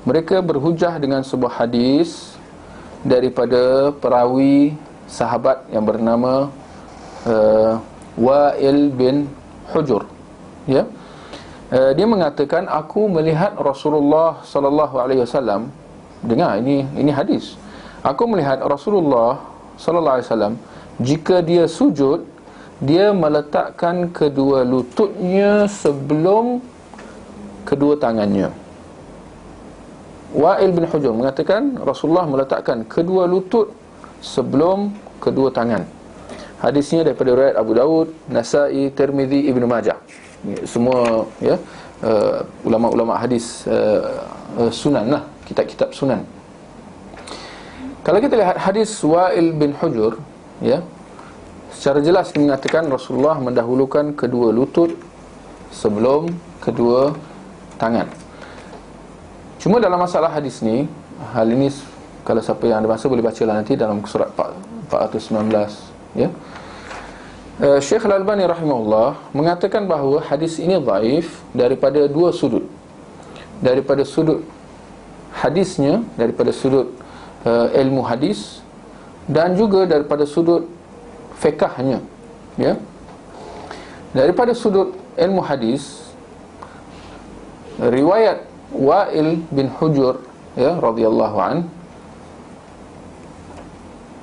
mereka berhujah dengan sebuah hadis daripada perawi sahabat yang bernama Wa'il bin Hujur, ya. Dia mengatakan, aku melihat Rasulullah sallallahu alaihi wasallam, dengar ini hadis, aku melihat Rasulullah sallallahu alaihi wasallam, jika dia sujud, dia meletakkan kedua lututnya sebelum kedua tangannya. Wa'il bin Hujur mengatakan Rasulullah meletakkan kedua lutut sebelum kedua tangan. Hadisnya daripada riwayat Abu Daud, Nasa'i, Tirmizi, Ibnu Majah. Semua, ya, ulama-ulama hadis sunan lah, kitab-kitab sunan. Kalau kita lihat hadis Wa'il bin Hujur, ya, secara jelas dia mengatakan Rasulullah mendahulukan kedua lutut sebelum kedua tangan. Cuma dalam masalah hadis ni, hal ini kalau siapa yang ada masa boleh bacalah nanti dalam surat 419, ya. Syekh Al-Albani rahimahullah mengatakan bahawa hadis ini dhaif daripada dua sudut. Daripada sudut hadisnya, daripada sudut ilmu hadis, dan juga daripada sudut fiqhnya, ya. Daripada sudut ilmu hadis, riwayat Wa'il bin Hujur, ya, radhiyallahu an,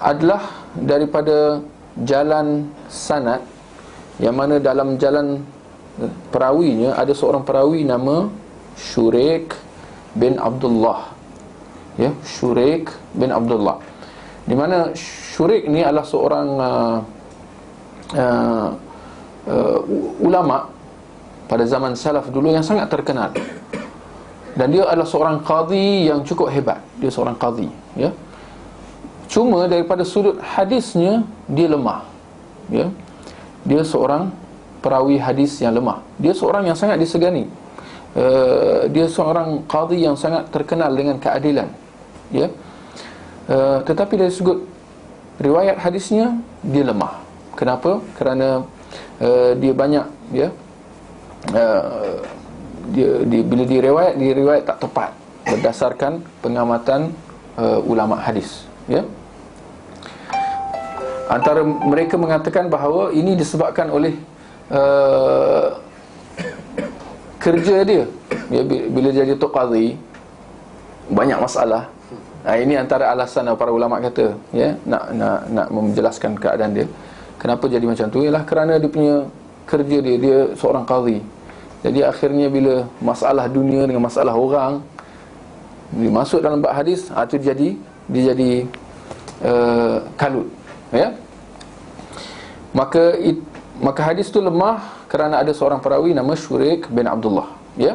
adalah daripada jalan sanad, yang mana dalam jalan perawinya ada seorang perawi nama Syurik bin Abdullah, ya, Syurik bin Abdullah, di mana Syurik ni adalah seorang ulama pada zaman salaf dulu yang sangat terkenal, dan dia adalah seorang qadhi yang cukup hebat. Dia seorang qadhi, ya. Cuma daripada sudut hadisnya dia lemah, ya. Dia seorang perawi hadis yang lemah. Dia seorang yang sangat disegani. Dia seorang qadhi yang sangat terkenal dengan keadilan, ya. Tetapi dari sudut riwayat hadisnya dia lemah. Kenapa? Kerana dia banyak, ya, bila diriwayat tak tepat berdasarkan pengamatan ulama hadis, ya. Antara mereka mengatakan bahawa ini disebabkan oleh kerja dia, ya, bila jadi tok qadhi banyak masalah. Ini antara alasan para ulama kata, ya, nak menjelaskan keadaan dia. Kenapa jadi macam tu? Ialah kerana dia punya kerja dia seorang qadhi. Jadi akhirnya bila masalah dunia dengan masalah orang dia masuk dalam bab hadis, tu dia jadi kalut, ya. Maka hadis tu lemah kerana ada seorang perawi nama Syurik bin Abdullah, ya,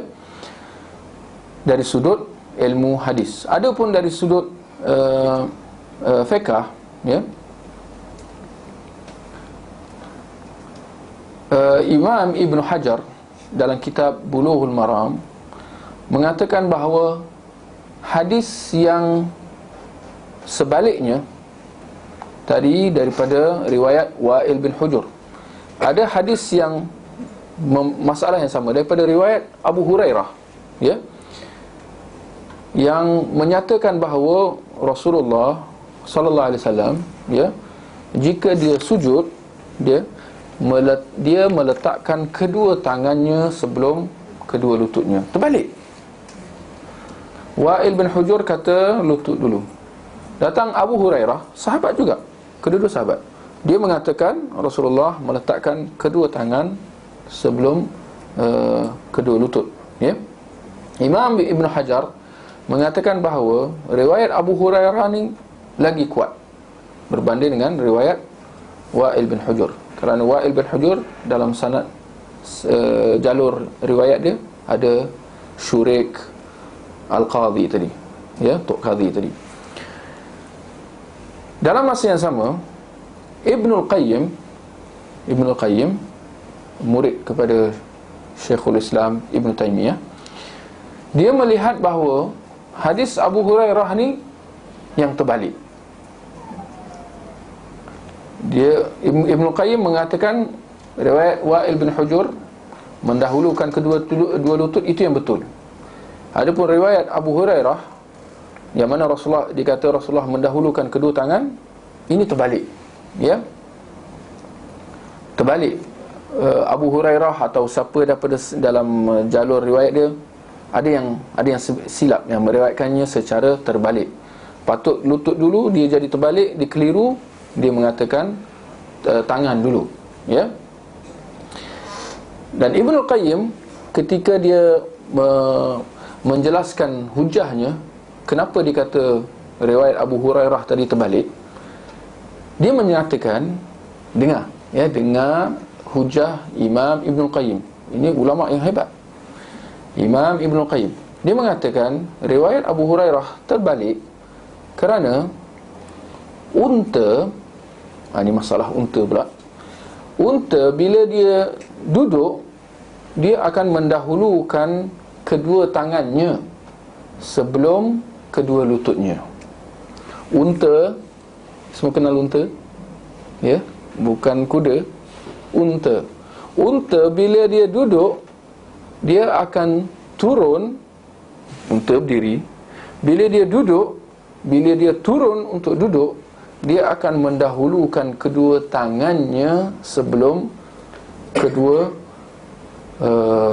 dari sudut ilmu hadis. Adapun dari sudut fiqh, ya, Imam Ibn Hajar dalam kitab Bulughul Maram mengatakan bahawa hadis yang sebaliknya tadi daripada riwayat Wa'il bin Hujur, ada hadis yang masalah yang sama daripada riwayat Abu Hurairah, ya, yang menyatakan bahawa Rasulullah sallallahu alaihi wasallam, ya, jika dia sujud, dia meletakkan kedua tangannya sebelum kedua lututnya. Terbalik. Wa'il bin Hujur kata lutut dulu. Datang Abu Hurairah, sahabat juga, kedua-dua sahabat, dia mengatakan Rasulullah meletakkan kedua tangan sebelum kedua lutut, ya. Imam Ibn Hajar mengatakan bahawa riwayat Abu Hurairah ni lagi kuat berbanding dengan riwayat Wa'il bin Hujur. Kerana Wa'il bin Hujur dalam sanad jalur riwayat dia ada Syurik Al-Qadhi tadi, ya, Tok Qadhi tadi. Dalam masa yang sama, Ibnul Qayyim murid kepada Syekhul Islam Ibn Taymiyah, dia melihat bahawa hadis Abu Hurairah ni yang terbalik. Ibn Qayyim mengatakan riwayat Wa'il bin Hujur mendahulukan dua lutut, itu yang betul. Adapun riwayat Abu Hurairah yang mana Rasulullah dikata Rasulullah mendahulukan kedua tangan, ini terbalik. Ya, terbalik. Abu Hurairah atau siapa daripada dalam jalur riwayat dia, ada yang silap, yang meriwayatkannya secara terbalik. Patut lutut dulu, dia jadi terbalik, dia keliru, dia mengatakan tangan dulu. Ya. Dan Ibnul Qayyim ketika dia menjelaskan hujahnya, kenapa dikata riwayat Abu Hurairah tadi terbalik, dia menyatakan, dengar hujah Imam Ibnul Qayyim. Ini ulama yang hebat, Imam Ibnul Qayyim. Dia mengatakan riwayat Abu Hurairah terbalik kerana unta, ini masalah unta pula. Unta bila dia duduk, dia akan mendahulukan kedua tangannya sebelum kedua lututnya. Unta, semua kenal unta? Ya, bukan kuda. Unta bila dia duduk, dia akan turun. Unta berdiri. Bila dia duduk, bila dia turun untuk duduk, dia akan mendahulukan kedua tangannya sebelum kedua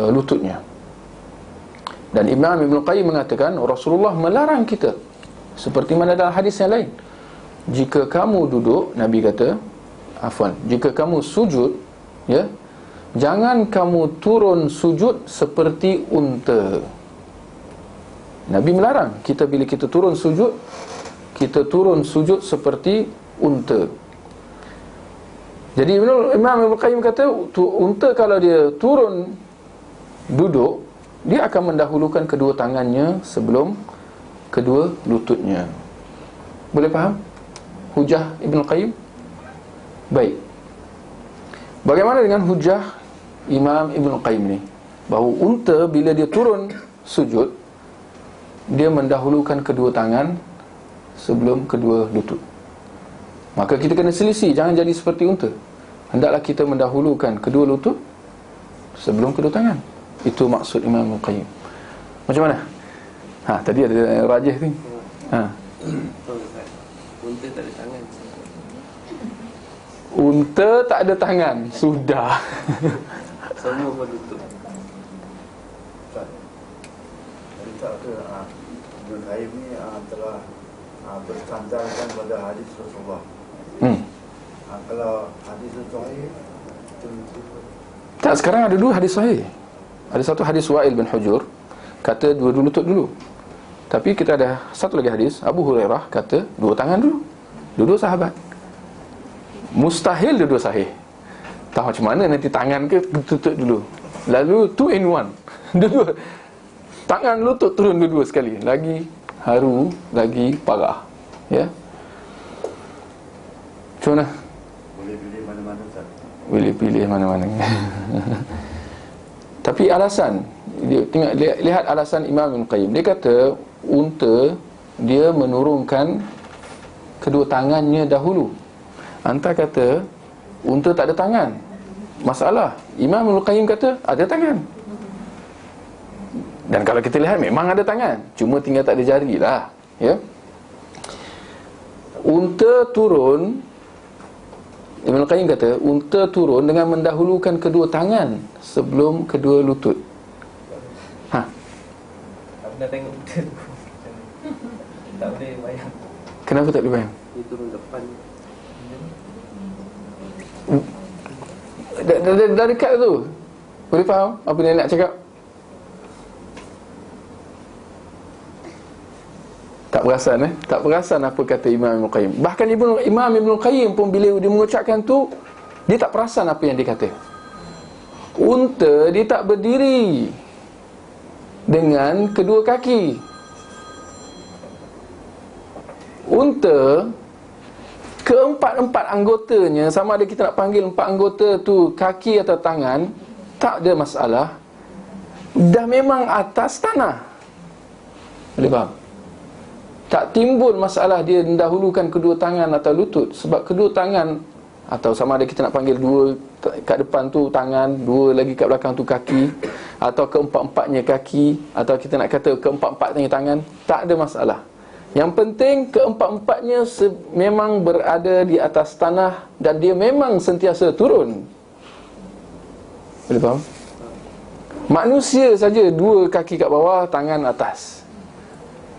lututnya. Dan Imam Ibn Qayyim mengatakan Rasulullah melarang kita, seperti mana dalam hadis yang lain, jika kamu duduk, Nabi kata, jika kamu sujud, ya, jangan kamu turun sujud seperti unta. Nabi melarang kita bila kita turun sujud, kita turun sujud seperti unta. Jadi Imam Ibn Qayyim kata, unta kalau dia turun duduk, dia akan mendahulukan kedua tangannya sebelum kedua lututnya. Boleh faham hujah Ibn Qayyim? Baik. Bagaimana dengan hujah Imam Ibn Qayyim ni? Bahawa unta bila dia turun sujud, dia mendahulukan kedua tangan sebelum kedua lutut. Maka kita kena selisih, jangan jadi seperti unta. Hendaklah kita mendahulukan kedua lutut sebelum kedua tangan. Itu maksud Imam Ibn Qayyim. Macam mana? Tadi ada rajih ni. Unta tak ada tangan. Unta tak ada tangan. Sudah. Semua pun lutut. Jadi tak ke Ibn Qayyim ni telah bersandarkan pada hadis Rasulullah. Kalau hadis sahih tak, sekarang ada dua hadis sahih. Ada satu hadis Wa'il bin Hujur kata dua lutut dulu. Tapi kita ada satu lagi hadis Abu Hurairah kata dua tangan dulu. Dua sahabat. Mustahil dua sahih. Tahu macam mana nanti tangan ke lutut dulu. Lalu 2 in 1. Dua tangan lutut turun dua sekali. Lagi haru, lagi parah. Ya. Macam mana? boleh pilih mana-mana Ustaz. Boleh pilih mana-mana. Tapi alasan, lihat alasan Imam Ibn Qayyim. Dia kata unta, dia menurunkan kedua tangannya dahulu. Anta kata unta tak ada tangan. Masalah, Imam Ibn Qayyim kata ada tangan. Dan kalau kita lihat memang ada tangan, cuma tinggal tak ada jari lah. Ya. Unta turun, Ibn Qayyim kata unta turun dengan mendahulukan kedua tangan sebelum kedua lutut. Tak pernah tengok unta tu. Tak boleh bayang. Kenapa tak boleh bayang? Dia turun depan. Dah dekat tu. Boleh faham apa dia nak cakap? Tak perasan tak perasan apa kata Imam Ibn Qayyim. Bahkan Imam Ibn Qayyim pun bila dia mengucapkan tu, dia tak perasan apa yang dia kata. Unta dia tak berdiri dengan kedua kaki. Unta keempat-empat anggotanya, sama ada kita nak panggil empat anggota tu kaki atau tangan, tak ada masalah. Dah memang atas tanah. Boleh faham? Tak timbul masalah dia mendahulukan kedua tangan atau lutut, sebab kedua tangan atau sama ada kita nak panggil dua kat depan tu tangan, dua lagi kat belakang tu kaki, atau keempat-empatnya kaki, atau kita nak kata keempat-empatnya tangan, tak ada masalah. Yang penting keempat-empatnya memang berada di atas tanah dan dia memang sentiasa turun. Boleh faham? Manusia saja dua kaki kat bawah, tangan atas.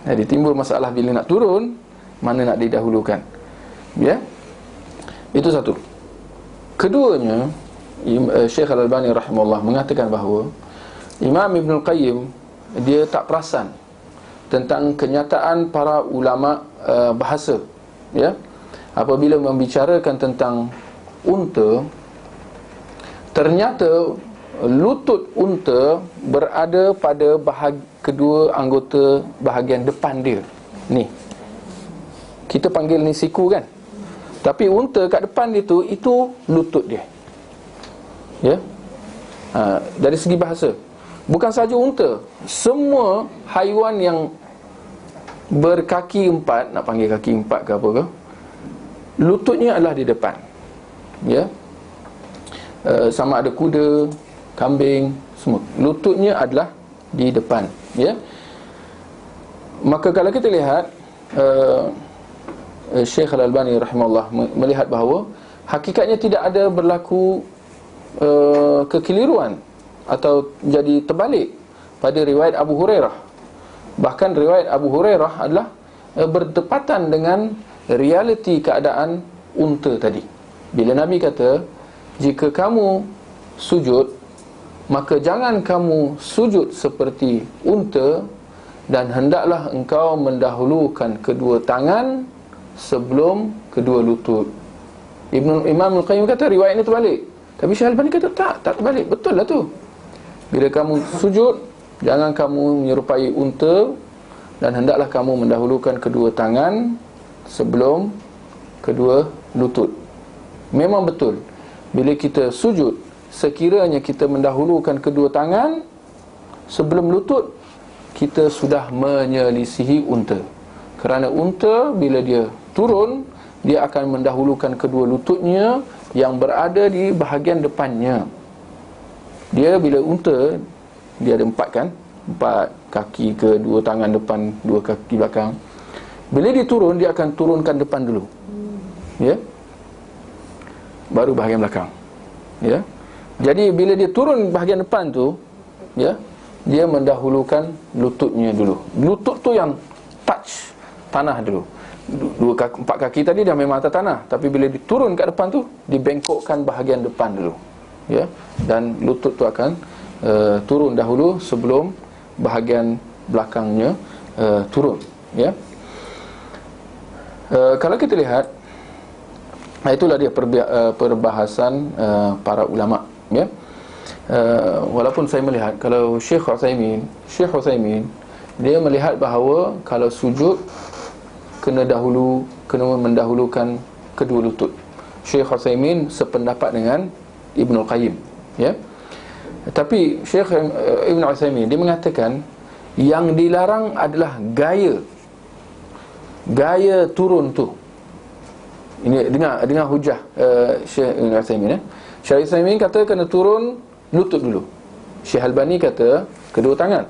Jadi timbul masalah bila nak turun, mana nak didahulukan. Ya? Itu satu. Keduanya, Syekh Al-Albani rahimahullah mengatakan bahawa Imam Ibn Al-Qayyim dia tak perasan tentang kenyataan para ulama bahasa, ya, apabila membicarakan tentang unta, ternyata lutut unta berada pada kedua anggota bahagian depan dia. Ni kita panggil ni siku kan, tapi unta kat depan dia tu, itu lutut dia. Ya, dari segi bahasa. Bukan saja unta, semua haiwan yang berkaki empat, nak panggil kaki empat ke apa ke, lututnya adalah di depan. Ya, sama ada kuda, kambing, semua lututnya adalah di depan. Ya, maka kalau kita lihat Syekh Al-Albani rahimahullah melihat bahawa hakikatnya tidak ada berlaku kekeliruan atau jadi terbalik pada riwayat Abu Hurairah. Bahkan riwayat Abu Hurairah adalah bertepatan dengan realiti keadaan unta tadi. Bila Nabi kata, jika kamu sujud, maka jangan kamu sujud seperti unta, dan hendaklah engkau mendahulukan kedua tangan sebelum kedua lutut. Imam Al-Qayyim kata riwayat ini terbalik, tapi Syekh Al-Albani kata tak terbalik. Betul lah tu. Bila kamu sujud, jangan kamu menyerupai unta, dan hendaklah kamu mendahulukan kedua tangan sebelum kedua lutut. Memang betul, bila kita sujud, sekiranya kita mendahulukan kedua tangan sebelum lutut, kita sudah menyelisihi unta. Kerana unta bila dia turun, dia akan mendahulukan kedua lututnya yang berada di bahagian depannya. Dia bila unta, dia ada empat kan, empat kaki ke, dua tangan depan, dua kaki belakang. Bila dia turun, dia akan turunkan depan dulu, ya, baru bahagian belakang. Ya, jadi bila dia turun bahagian depan tu, ya, dia mendahulukan lututnya dulu. Lutut tu yang touch tanah dulu. Empat kaki tadi dah memang atas tanah, tapi bila diturun kat depan tu, dibengkokkan bahagian depan dulu. Ya, dan lutut tu akan turun dahulu sebelum bahagian belakangnya turun. Ya, kalau kita lihat, itulah dia perbahasan para ulama. Ya, walaupun saya melihat kalau Syekh Utsaimin dia melihat bahawa kalau sujud kena mendahulukan kedua lutut. Syekh Utsaimin sependapat dengan Ibn Al-Qayyim, ya. Tapi Syekh Ibn Utsaimin dia mengatakan yang dilarang adalah gaya turun tu. Ini dengar hujah Syekh Ibn Utsaimin, ya. Syekh Utsaimin kata kena turun lutut dulu. Syekh Al-Albani kata kedua tangan.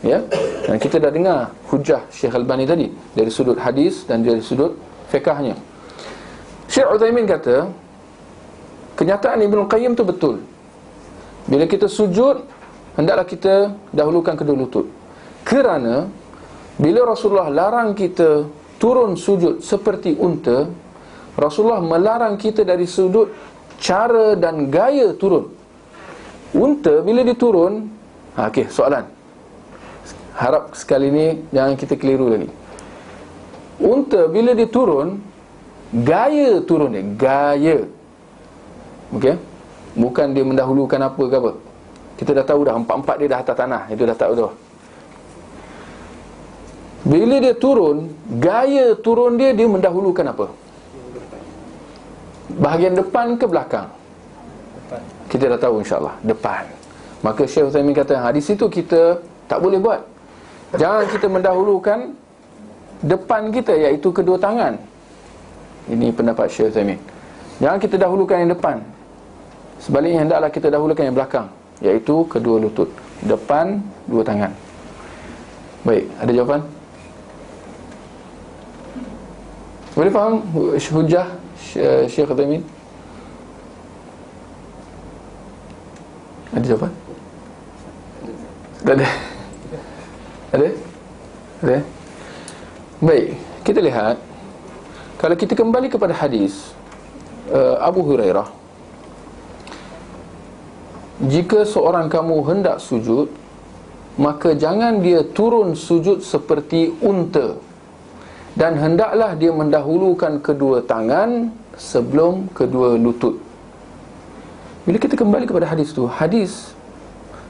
Ya, dan kita dah dengar hujah Syekh Al-Albani tadi dari sudut hadis dan dari sudut fiqahnya. Syekh Utsaimin kata kenyataan Ibn Qayyim tu betul. Bila kita sujud, hendaklah kita dahulukan kedua lutut. Kerana bila Rasulullah larang kita turun sujud seperti unta, Rasulullah melarang kita dari sudut cara dan gaya turun. Unta bila dia turun, okey, soalan, harap sekali ni jangan kita keliru lagi. Unta bila dia turun, gaya turun dia, gaya, okey, bukan dia mendahulukan apa ke apa. Kita dah tahu dah, empat-empat dia dah atas tanah, itu dah tahu dah. Bila dia turun, gaya turun dia mendahulukan apa? Bahagian depan ke belakang? Depan. Kita dah tahu insyaAllah, depan. Maka Syekh Utsaimin kata, di situ kita tak boleh buat. Jangan kita mendahulukan depan kita, iaitu kedua tangan. Ini pendapat Syekh Utsaimin. Jangan kita dahulukan yang depan, sebaliknya hendaklah kita dahulukan yang belakang, iaitu kedua lutut, depan dua tangan. Baik, ada jawapan? Boleh faham hujah Syekh Uthaymin? Ada jawapan? Tak ada? Ada? Ada? Baik, kita lihat. Kalau kita kembali kepada hadis Abu Hurairah, jika seorang kamu hendak sujud, maka jangan dia turun sujud seperti unta, dan hendaklah dia mendahulukan kedua tangan sebelum kedua lutut. Bila kita kembali kepada hadis tu, hadis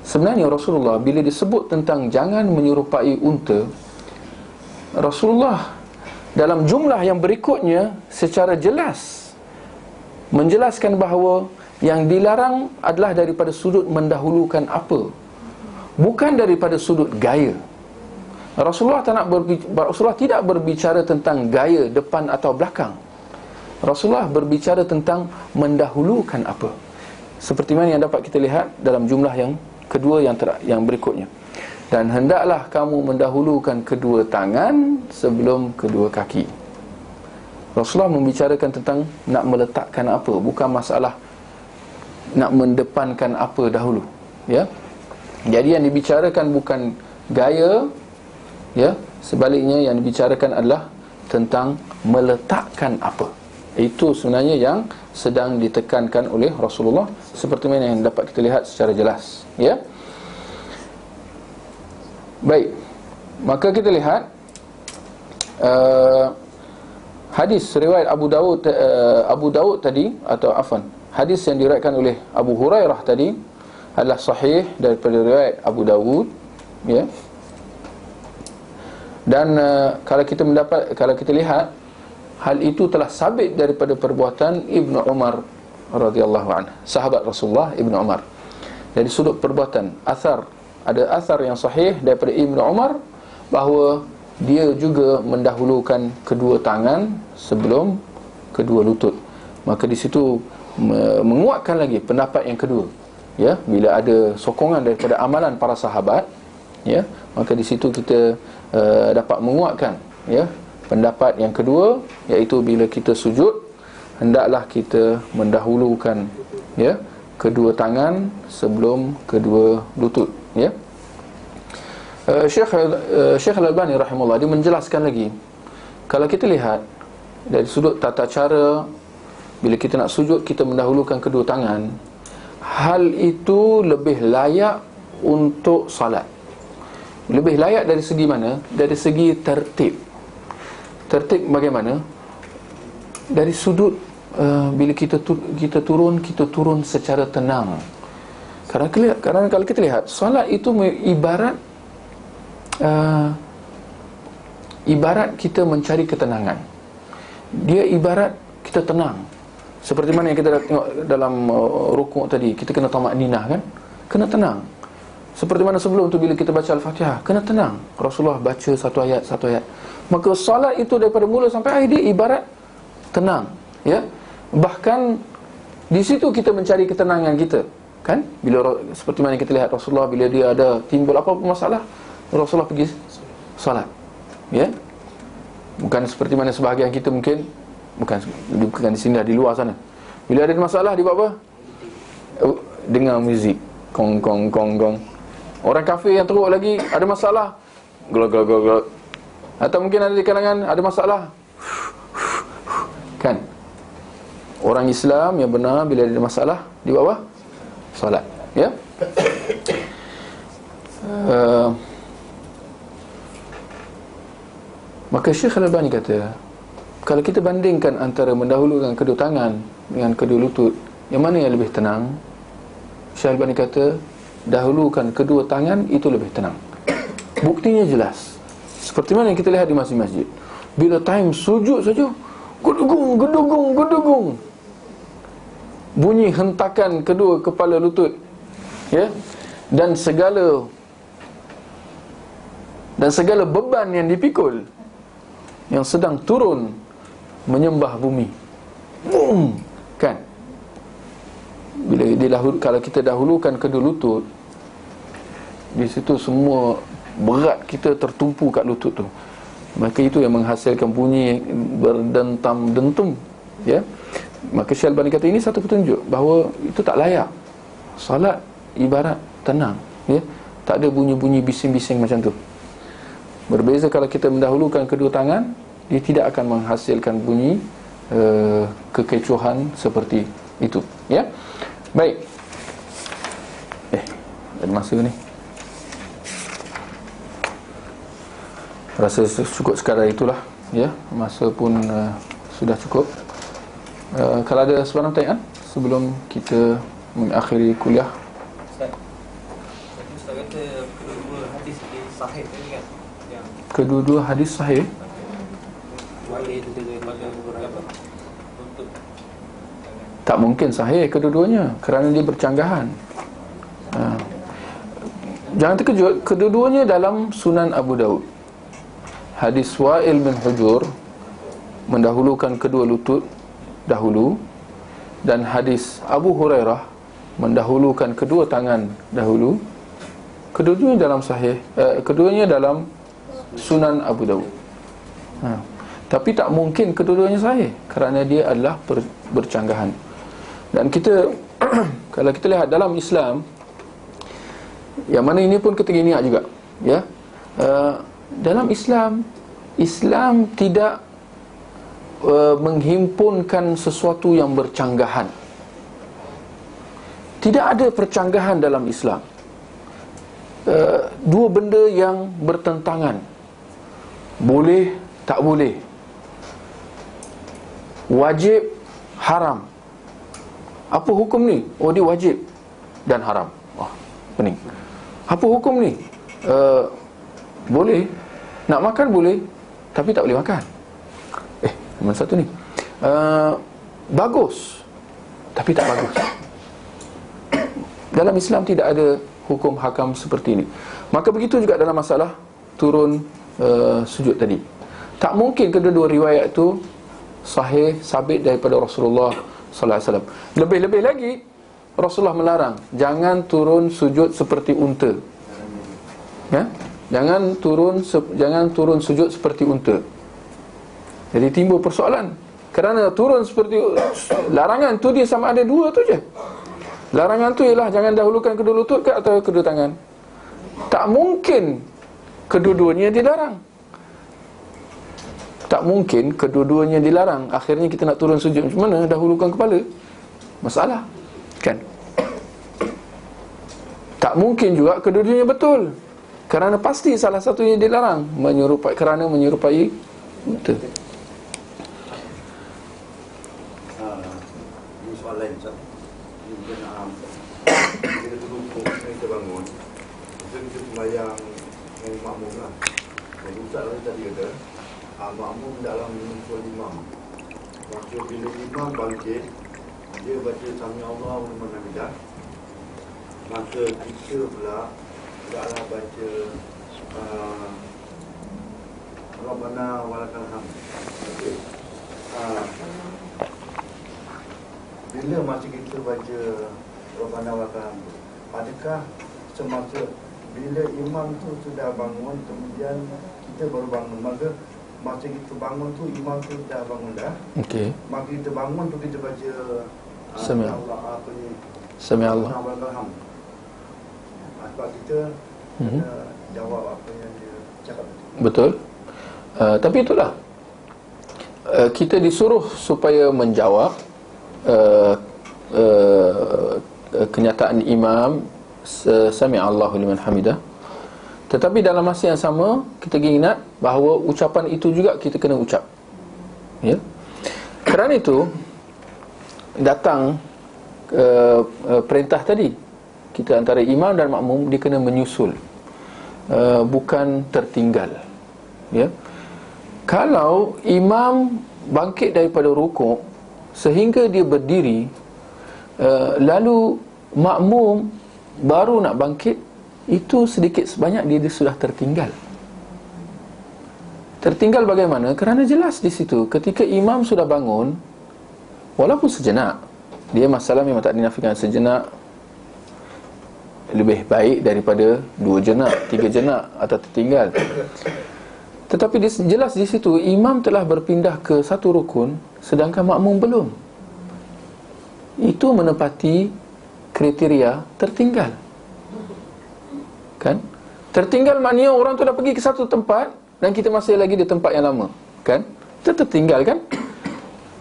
sebenarnya Rasulullah bila disebut tentang jangan menyerupai unta, Rasulullah dalam jumlah yang berikutnya secara jelas menjelaskan bahawa yang dilarang adalah daripada sudut mendahulukan apa, bukan daripada sudut gaya. Rasulullah tidak berbicara tentang gaya depan atau belakang. Rasulullah berbicara tentang mendahulukan apa, seperti mana yang dapat kita lihat dalam jumlah yang kedua yang berikutnya. Dan hendaklah kamu mendahulukan kedua tangan sebelum kedua kaki. Rasulullah membicarakan tentang nak meletakkan apa, bukan masalah nak mendepankan apa dahulu, ya. Jadi yang dibicarakan bukan gaya, ya, sebaliknya yang dibicarakan adalah tentang meletakkan apa. Itu sebenarnya yang sedang ditekankan oleh Rasulullah, seperti mana yang dapat kita lihat secara jelas, ya. Baik, maka kita lihat hadis riwayat Abu Daud tadi, atau afwan, hadis yang diriwayatkan oleh Abu Hurairah tadi adalah sahih daripada riwayat Abu Daud, ya. Dan kalau kita lihat, hal itu telah sabit daripada perbuatan Ibnu Umar radhiyallahu anhu, sahabat Rasulullah Ibnu Umar. Dari sudut perbuatan, ada asar yang sahih daripada Ibnu Umar bahawa dia juga mendahulukan kedua tangan sebelum kedua lutut. Maka di situ menguatkan lagi pendapat yang kedua, ya, bila ada sokongan daripada amalan para sahabat, ya, maka di situ kita dapat menguatkan, ya, pendapat yang kedua, iaitu bila kita sujud hendaklah kita mendahulukan, ya, kedua tangan sebelum kedua lutut, ya. Syekh Al-Albani rahimahullah dia menjelaskan lagi, kalau kita lihat dari sudut tata cara, bila kita nak sujud kita mendahulukan kedua tangan, hal itu lebih layak untuk salat. Lebih layak dari segi mana? Dari segi tertib. Tertib bagaimana? Dari sudut bila kita turun secara tenang. Kerana kalau kita lihat, solat itu ibarat kita mencari ketenangan. Dia ibarat kita tenang. Seperti mana yang kita tengok dalam rukuk tadi, kita kena tamakninah, kan? Kena tenang. Seperti mana sebelum tu bila kita baca Al-Fatihah, kena tenang. Rasulullah baca satu ayat. Maka solat itu daripada mula sampai akhir dia ibarat tenang, ya. Bahkan di situ kita mencari ketenangan kita, kan? Bila seperti mana kita lihat Rasulullah, bila dia ada timbul apa masalah, Rasulullah pergi solat, ya. Bukan seperti mana sebahagian kita mungkin, bukan di sini, di luar sana, bila ada masalah dia buat apa? Dengar muzik, kong. Orang kafir yang teruk lagi ada masalah, glok. Atau mungkin ada di kalangan ada masalah, kan? Orang Islam yang benar bila ada masalah dia buat apa? Solat, ya. Maka Syekh Al-Albani kata, kalau kita bandingkan antara mendahulukan kedua tangan dengan kedua lutut, yang mana yang lebih tenang? Syekh Al-Albani kata, dahulukan kedua tangan itu lebih tenang. Buktinya jelas, seperti mana yang kita lihat di masjid-masjid. Bila time sujud saja, gedugung, bunyi hentakan kedua kepala lutut, ya. Dan segala beban yang dipikul, yang sedang turun menyembah bumi, boom, kalau kita dahulukan kedua lutut, di situ semua berat kita tertumpu kat lutut tu, maka itu yang menghasilkan bunyi berdentam-dentum, ya. Maka Syekh Albani kata ini satu petunjuk bahawa itu tak layak. Salat ibarat tenang, ya. Tak ada bunyi-bunyi bising-bising macam tu. Berbeza kalau kita mendahulukan kedua tangan, dia tidak akan menghasilkan bunyi kekecohan seperti itu, ya. Baik. Ada masa ni. Rasa cukup sekadar itulah, ya. Masa pun sudah cukup. Kalau ada sebarang pertanyaan sebelum kita mengakhiri kuliah. Ustaz kata kedua-dua hadis sahih tadi kan, yang Kedua-dua hadis sahih. wahid daripada beberapa untuk Tak mungkin sahih kedua-duanya kerana dia bercanggahan. Jangan terkejut, kedua-duanya dalam Sunan Abu Daud. Hadis Wa'il bin Hujur mendahulukan kedua lutut dahulu, dan hadis Abu Hurairah mendahulukan kedua tangan dahulu. Kedua-duanya dalam sahih, keduanya dalam Sunan Abu Daud. Tapi tak mungkin kedua-duanya sahih kerana dia adalah bercanggahan. Dan kita kalau kita lihat dalam Islam, yang mana ini pun kita ingat juga, ya. Dalam Islam tidak menghimpunkan sesuatu yang bercanggahan. Tidak ada percanggahan dalam Islam. Dua benda yang bertentangan, boleh tak boleh, wajib haram. Apa hukum ni? Oh, dia wajib dan haram. Pening. Apa hukum ni? Boleh, nak makan boleh, tapi tak boleh makan. Mana satu ni? Bagus, tapi tak bagus. Dalam Islam tidak ada hukum hakam seperti ini. Maka begitu juga dalam masalah turun sujud tadi. Tak mungkin kedua-dua riwayat itu sahih, sabit daripada Rasulullah sallallahu alaihi wasallam. Lebih-lebih lagi Rasulullah melarang jangan turun sujud seperti unta. Ya? Jangan turun sujud seperti unta. Jadi timbul persoalan, kerana turun seperti larangan tu dia sama ada dua tu je. Larangan tu ialah jangan dahulukan kedua lutut ke atau kedua tangan. Tak mungkin kedua-duanya dilarang. Tak mungkin kedua-duanya dilarang. Akhirnya kita nak turun sujud macam mana? Dahulukan kepala. Masalah, kan? Tak mungkin juga kedua-duanya betul, kerana pasti salah satunya dilarang, kerana menyerupai unta. Ini soal lain, Ustaz. Ini berkenaan kita terlumpuk, kita bangun, kita sembahyang dengan makmum lah. Dan Ustaz tadi kata makmum dalam menyusul imam. Maka bila imam bangkit, dia baca Sami Allahu liman hamidah, maka kita pula hendaklah baca Rabbana walakal hamd. Okey. Bila masa kita baca Rabbana walakal hamd, adakah semasa bila imam tu sudah bangun, kemudian kita baru bangun, maka masa kita bangun tu imam tu dah bangun dah. Okey. Maka kita bangun tu kita baca Sami Allah, apa ni? Sami Allah. Sebab kita jawab apa yang dia cakap. Betul. Tapi itulah, kita disuruh supaya menjawab kenyataan imam Sami Allahu liman hamidah. Tetapi dalam masa yang sama kita ingat bahawa ucapan itu juga kita kena ucap, ya. Kerana itu datang perintah tadi, kita antara imam dan makmum dia kena menyusul, bukan tertinggal, ya. Kalau imam bangkit daripada rukuk sehingga dia berdiri, lalu makmum baru nak bangkit, itu sedikit sebanyak dia sudah tertinggal. Tertinggal bagaimana? Kerana jelas di situ ketika imam sudah bangun, walaupun sejenak, dia masalah memang tak dinafikan. Sejenak lebih baik daripada 2 jenak, 3 jenak atau tertinggal. Tetapi jelas di situ imam telah berpindah ke satu rukun sedangkan makmum belum. Itu menepati kriteria tertinggal. Kan? Tertinggal maknanya orang tu dah pergi ke satu tempat dan kita masih lagi di tempat yang lama. Kan? Kita tertinggal kan?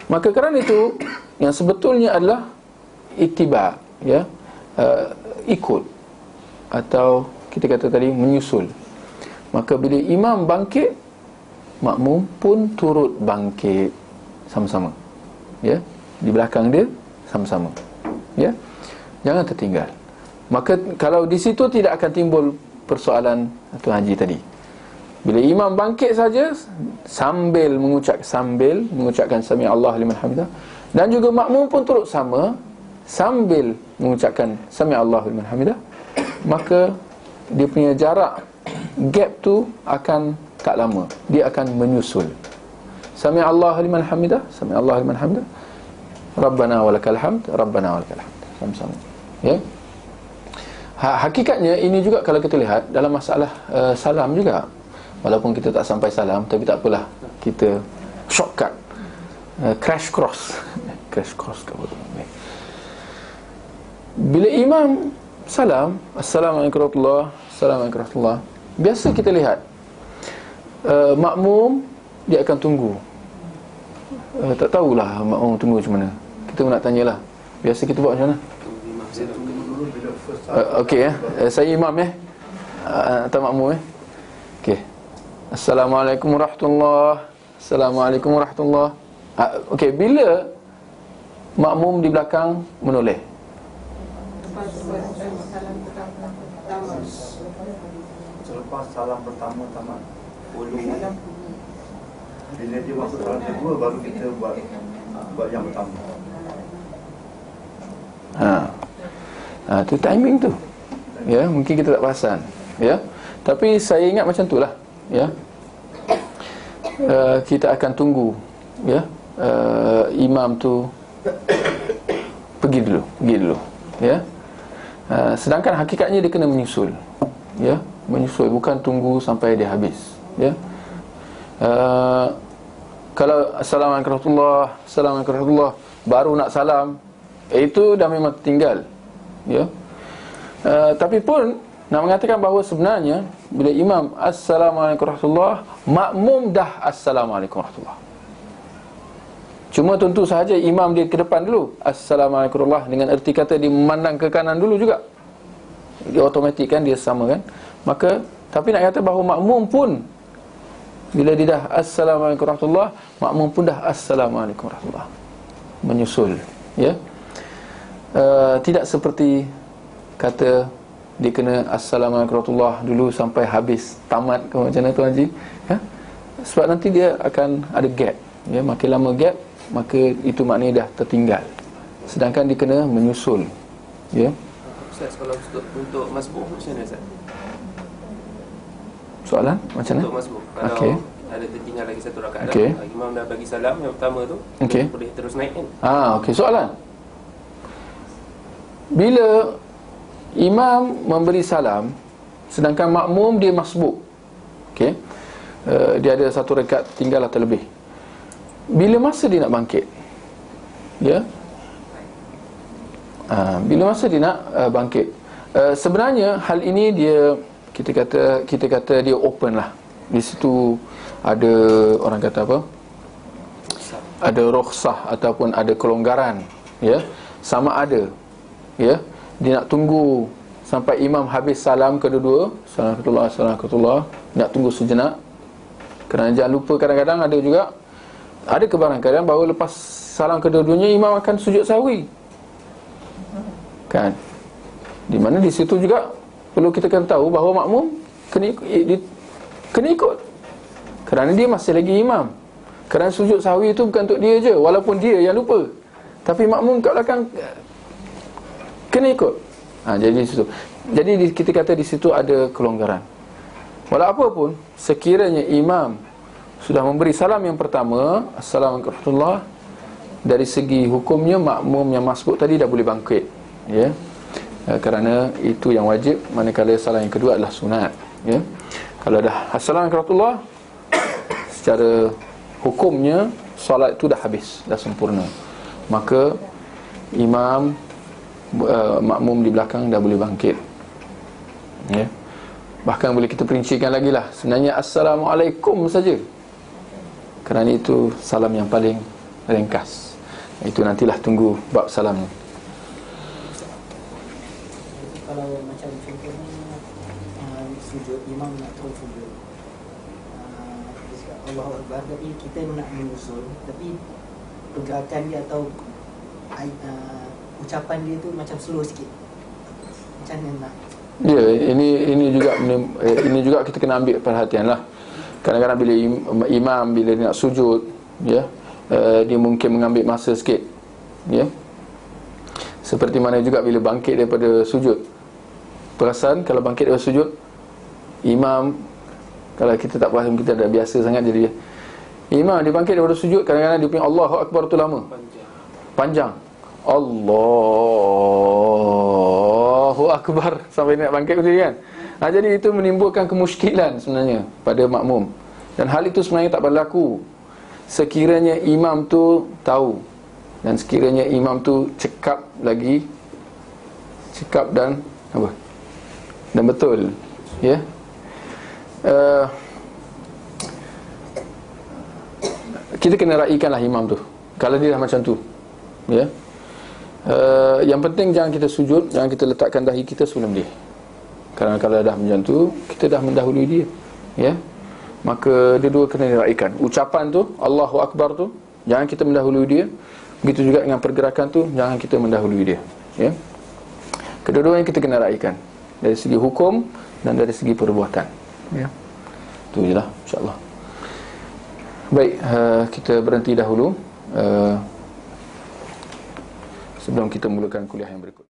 Maka kerana itu yang sebetulnya adalah ittiba, ya, ikut atau kita kata tadi menyusul. Maka bila imam bangkit, makmum pun turut bangkit sama-sama. Ya, di belakang dia sama-sama. Ya. Jangan tertinggal. Maka kalau di situ tidak akan timbul persoalan Tuan Haji tadi. Bila imam bangkit saja sambil mengucapkan sami Allah liman hamidah, dan juga makmum pun turut sama sambil mengucapkan sami Allah liman hamidah, maka dia punya jarak gap tu akan tak lama, dia akan menyusul. Sami Allah liman hamidah, sami Allah liman hamidah, Rabbana walakal hamd, Rabbana walakal hamd, sama-sama. Ya. Hakikatnya ini juga kalau kita lihat dalam masalah salam juga. Walaupun kita tak sampai salam, tapi tak apalah, kita shortcut, crash cross crash cross ke apa tu. Bila imam salam, Assalamualaikum warahmatullahi, Assalamualaikum warahmatullahi, biasa kita lihat makmum dia akan tunggu. Tak tahulah makmum tunggu macam mana. Kita nak tanyalah. Biasa kita buat macam mana? Okey saya imam atau makmum okey. Assalamualaikum warahmatullahi, Assalamualaikum warahmatullahi. Okey, bila makmum di belakang menoleh, selepas salam pertama tamat, bila dia masuk salam kedua baru kita buat yang pertama. Tu timing tu. Ya, mungkin kita tak perasan. Ya. Tapi saya ingat macam itulah. Ya. Kita akan tunggu, ya. Imam tu pergi dulu. Ya. Sedangkan hakikatnya dia kena menyusul. Ya, menyusul, bukan tunggu sampai dia habis. Ya. Kalau Assalamualaikum warahmatullahi, Assalamualaikum warahmatullahi, baru nak salam, itu dah memang tinggal. Ya. Tapi pun nak mengatakan bahawa sebenarnya bila imam Assalamualaikum warahmatullahi, makmum dah Assalamualaikum warahmatullahi. Cuma tentu sahaja imam dia ke depan dulu, Assalamualaikum warahmatullahi, dengan erti kata dia memandang ke kanan dulu juga. Dia automatik kan, dia sama kan. Maka tapi nak kata bahawa makmum pun bila dia dah Assalamualaikum warahmatullahi, makmum pun dah Assalamualaikum warahmatullahi, menyusul. Ya. Tidak seperti kata dia kena Assalamualaikum warahmatullahi dulu sampai habis, tamat ke macam mana Tuan Haji, ya? Sebab nanti dia akan ada gap, ya. Makin lama gap, maka itu maknanya dah tertinggal. Sedangkan dia kena menyusul. Ya. Ustaz, kalau untuk masbuk macam mana Ustaz? Soalan macam mana? Untuk masbuk, kalau ada tertinggal lagi satu rakaat, imam dah bagi salam yang pertama tu, boleh terus naik kan? Okey, soalan. Bila imam memberi salam sedangkan makmum dia masbuk, okey, dia ada satu rakaat tinggal atau lebih, bila masa dia nak bangkit, ya, bila masa dia nak bangkit, sebenarnya hal ini dia kita kata dia open lah. Di situ ada orang kata apa, ada rukhsah ataupun ada kelonggaran, ya. Sama ada, ya, dia nak tunggu sampai imam habis salam kedua-dua, Assalamualaikum, nak tunggu sejenak. Kerana jangan lupa kadang-kadang ada juga, ada kebarangkalian bahawa lepas salam kedua-duanya imam akan sujud sahwi, kan? Di mana di situ juga perlu kita kena tahu bahawa makmum kena ikut, kerana dia masih lagi imam. Kerana sujud sahwi itu bukan untuk dia je, walaupun dia yang lupa, tapi makmum kat belakang kena ikut. Jadi di situ. Jadi kita kata di situ ada kelonggaran. Walau apa pun, sekiranya imam sudah memberi salam yang pertama, Assalamualaikum warahmatullahi, dari segi hukumnya makmum yang masbuk tadi dah boleh bangkit, ya. Kerana itu yang wajib, manakala salam yang kedua adalah sunat, ya. Kalau dah assalamualaikum warahmatullahi, secara hukumnya solat itu dah habis, dah sempurna. Maka imam, makmum di belakang dah boleh bangkit, ya. Bahkan boleh kita perincikan lagi lah, sebenarnya assalamualaikum saja, kerana itu salam yang paling ringkas. Itu nantilah tunggu bab salamnya. Kalau macam contohnya sujud, imam nak terus sujud, dia cakap Allahu Akbar, tapi kita nak menyusul, tapi pergerakan dia atau ucapan dia tu macam slow sikit. Macam mana nak? Ya, ini juga kita kena ambil perhatian lah. Kadang-kadang bila imam bila dia nak sujud, ya, dia mungkin mengambil masa sikit, ya. Seperti mana juga bila bangkit daripada sujud. Perasan kalau bangkit daripada sujud, imam, kalau kita tak faham, kita dah biasa sangat, jadi imam dia bangkit daripada sujud, kadang-kadang dia punya Allahu Akbar tu lama, panjang. Allahu Akbar sampai nak bangkit betul kan? Jadi itu menimbulkan kemusykilan sebenarnya pada makmum. Dan hal itu sebenarnya tak berlaku sekiranya imam tu tahu, dan sekiranya imam tu cekap dan apa? Dan betul, ya. Kita kena raikanlah imam tu kalau dia dah macam tu, ya. Yang penting jangan kita sujud, jangan kita letakkan dahi kita sebelum dia. Kerana kalau dah macam tu, kita dah mendahului dia, ya. Maka dia-dua kena diraikan. Ucapan tu, Allahu Akbar tu, jangan kita mendahului dia. Begitu juga dengan pergerakan tu, jangan kita mendahului dia, ya. Kedua-duanya kita kena raikan, dari segi hukum dan dari segi perbuatan, ya. Itu je lah, insyaAllah. Baik, kita berhenti dahulu sebelum kita mulakan kuliah yang berikut.